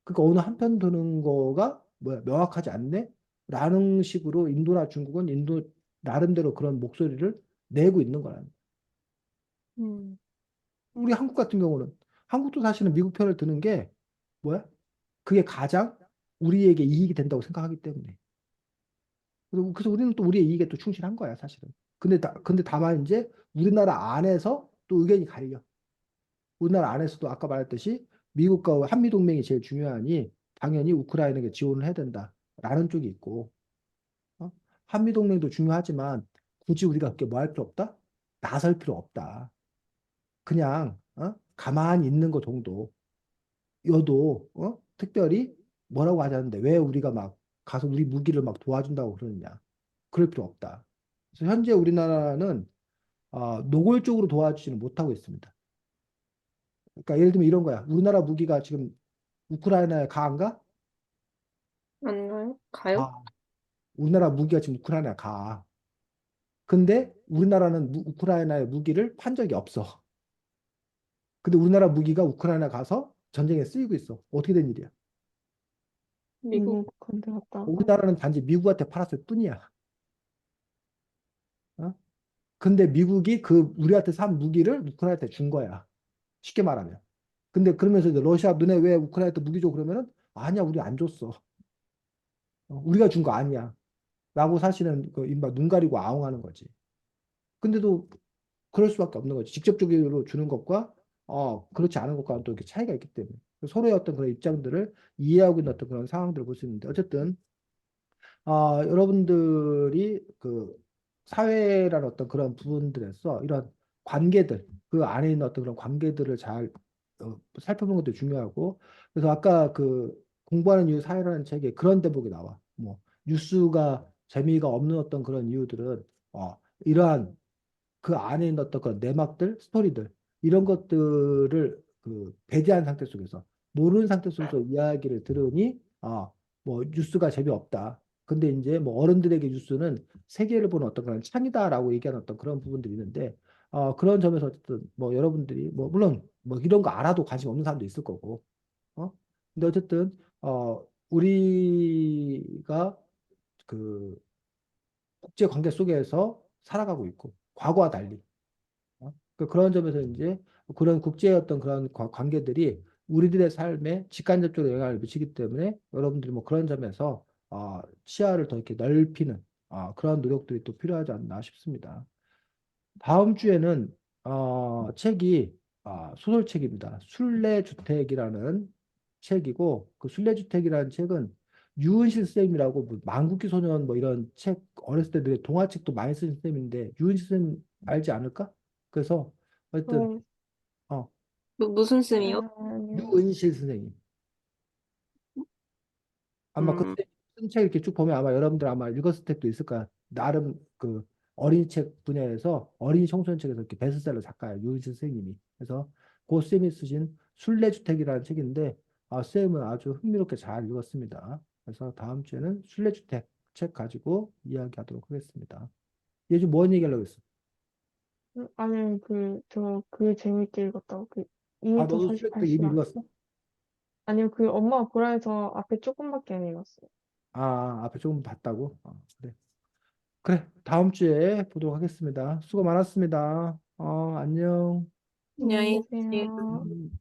그러니까 어느 한편 드는 거가 뭐야 명확하지 않네. 라는 식으로 인도나 중국은 인도 나름대로 그런 목소리를 내고 있는 거라. 음, 우리 한국 같은 경우는 한국도 사실은 미국 편을 드는 게 뭐야? 그게 가장 우리에게 이익이 된다고 생각하기 때문에. 그래서 우리는 또 우리의 이익에 또 충실한 거야, 사실은. 근데 다만 이제 우리나라 안에서 또 의견이 갈려. 우리나라 안에서도 아까 말했듯이 미국과 한미 동맹이 제일 중요하니 당연히 우크라이나에게 지원을 해야 된다라는 쪽이 있고, 어? 한미 동맹도 중요하지만 굳이 우리가 그렇게 뭐 할 필요 없다? 나설 필요 없다. 그냥 가만히 있는 거 정도. 여도 특별히 뭐라고 하자는데 왜 우리가 막 가서 우리 무기를 막 도와준다고 그러느냐. 그럴 필요 없다. 그래서 현재 우리나라는 노골적으로 도와주지는 못하고 있습니다. 그러니까 예를 들면 이런 거야. 우리나라 무기가 지금 우크라이나에 가안가? 안 가요? 가요? 아, 우리나라 무기가 지금 우크라이나에 가. 근데 우리나라는 우크라이나의 무기를 판 적이 없어. 근데 우리나라 무기가 우크라이나 가서 전쟁에 쓰이고 있어. 어떻게 된 일이야? 미국, 미국 군대 갔다가. 우리나라는 단지 미국한테 팔았을 뿐이야. 어? 근데 미국이 그 우리한테 산 무기를 우크라이나한테 준 거야. 쉽게 말하면. 근데 그러면서 이제 러시아 너네 왜 우크라이나한테 무기 줘? 그러면은 아니야 우리 안 줬어. 우리가 준 거 아니야. 라고 사실은 그 이른바 눈 가리고 아웅하는 거지. 근데도 그럴 수밖에 없는 거지. 직접적으로 주는 것과 그렇지 않은 것과는 또 이렇게 차이가 있기 때문에 서로의 어떤 그런 입장들을 이해하고 있는 어떤 그런 상황들을 볼 수 있는데 어쨌든 여러분들이 그 사회라는 어떤 그런 부분들에서 이런 관계들, 그 안에 있는 어떤 그런 관계들을 잘 살펴보는 것도 중요하고, 그래서 아까 그 공부하는 이유 사회라는 책에 그런 대목이 나와. 뭐, 뉴스가 재미가 없는 어떤 그런 이유들은, 이러한 그 안에 있는 어떤 그런 내막들, 스토리들 이런 것들을 그 배제한 상태 속에서 모르는 상태 속에서 이야기를 들으니 뭐 뉴스가 재미없다. 근데 이제 뭐 어른들에게 뉴스는 세계를 보는 어떤 그런 창이다라고 얘기하는 어떤 그런 부분들이 있는데 그런 점에서 어쨌든 뭐 여러분들이 뭐 물론 뭐 이런 거 알아도 관심 없는 사람도 있을 거고 어 근데 어쨌든 우리가 그 국제 관계 속에서 살아가고 있고 과거와 달리 그런 점에서 이제 그런 국제의 어떤 그런 관계들이 우리들의 삶에 직간접적으로 영향을 미치기 때문에 여러분들이 뭐 그런 점에서 시야를 더 이렇게 넓히는 그런 노력들이 또 필요하지 않나 싶습니다. 다음 주에는 책이 소설책입니다. 순례주택이라는 책이고 그 순례주택이라는 책은 유은실 쌤이라고 뭐 망국기 소년 뭐 이런 책 어렸을 때 늘 동화책도 많이 쓰신 쌤인데 유은실 쌤 알지 않을까? 그래서 하여튼 네, 어 무슨 쌤이요? 아니요. 유은실 선생님 아마 음, 그때 쓴 책 이렇게 쭉 보면 아마 여러분들 아마 읽었을 책도 있을 거야. 나름 그 어린이 책 분야에서 어린이 청소년 책에서 이렇게 베스트셀러 작가예요. 유은실 선생님이. 그래서 고 쌤이 쓰신 순례주택이라는 책인데 쌤은 아주 흥미롭게 잘 읽었습니다. 그래서 다음 주에는 순례주택 책 가지고 이야기하도록 하겠습니다. 얘 좀 뭔 얘기하려고 했어? 아니, 그 재밌게 읽었다고. 그 아, 2m 너도 수레도 이미 48시간. 읽었어? 아니요, 그 엄마가 보라 해서 앞에 조금밖에 안 읽었어요. 앞에 조금 봤다고? 그래. 그래, 다음 주에 보도록 하겠습니다. 수고 많았습니다. 안녕. 안녕히 안녕히 계세요. 계세요. 음.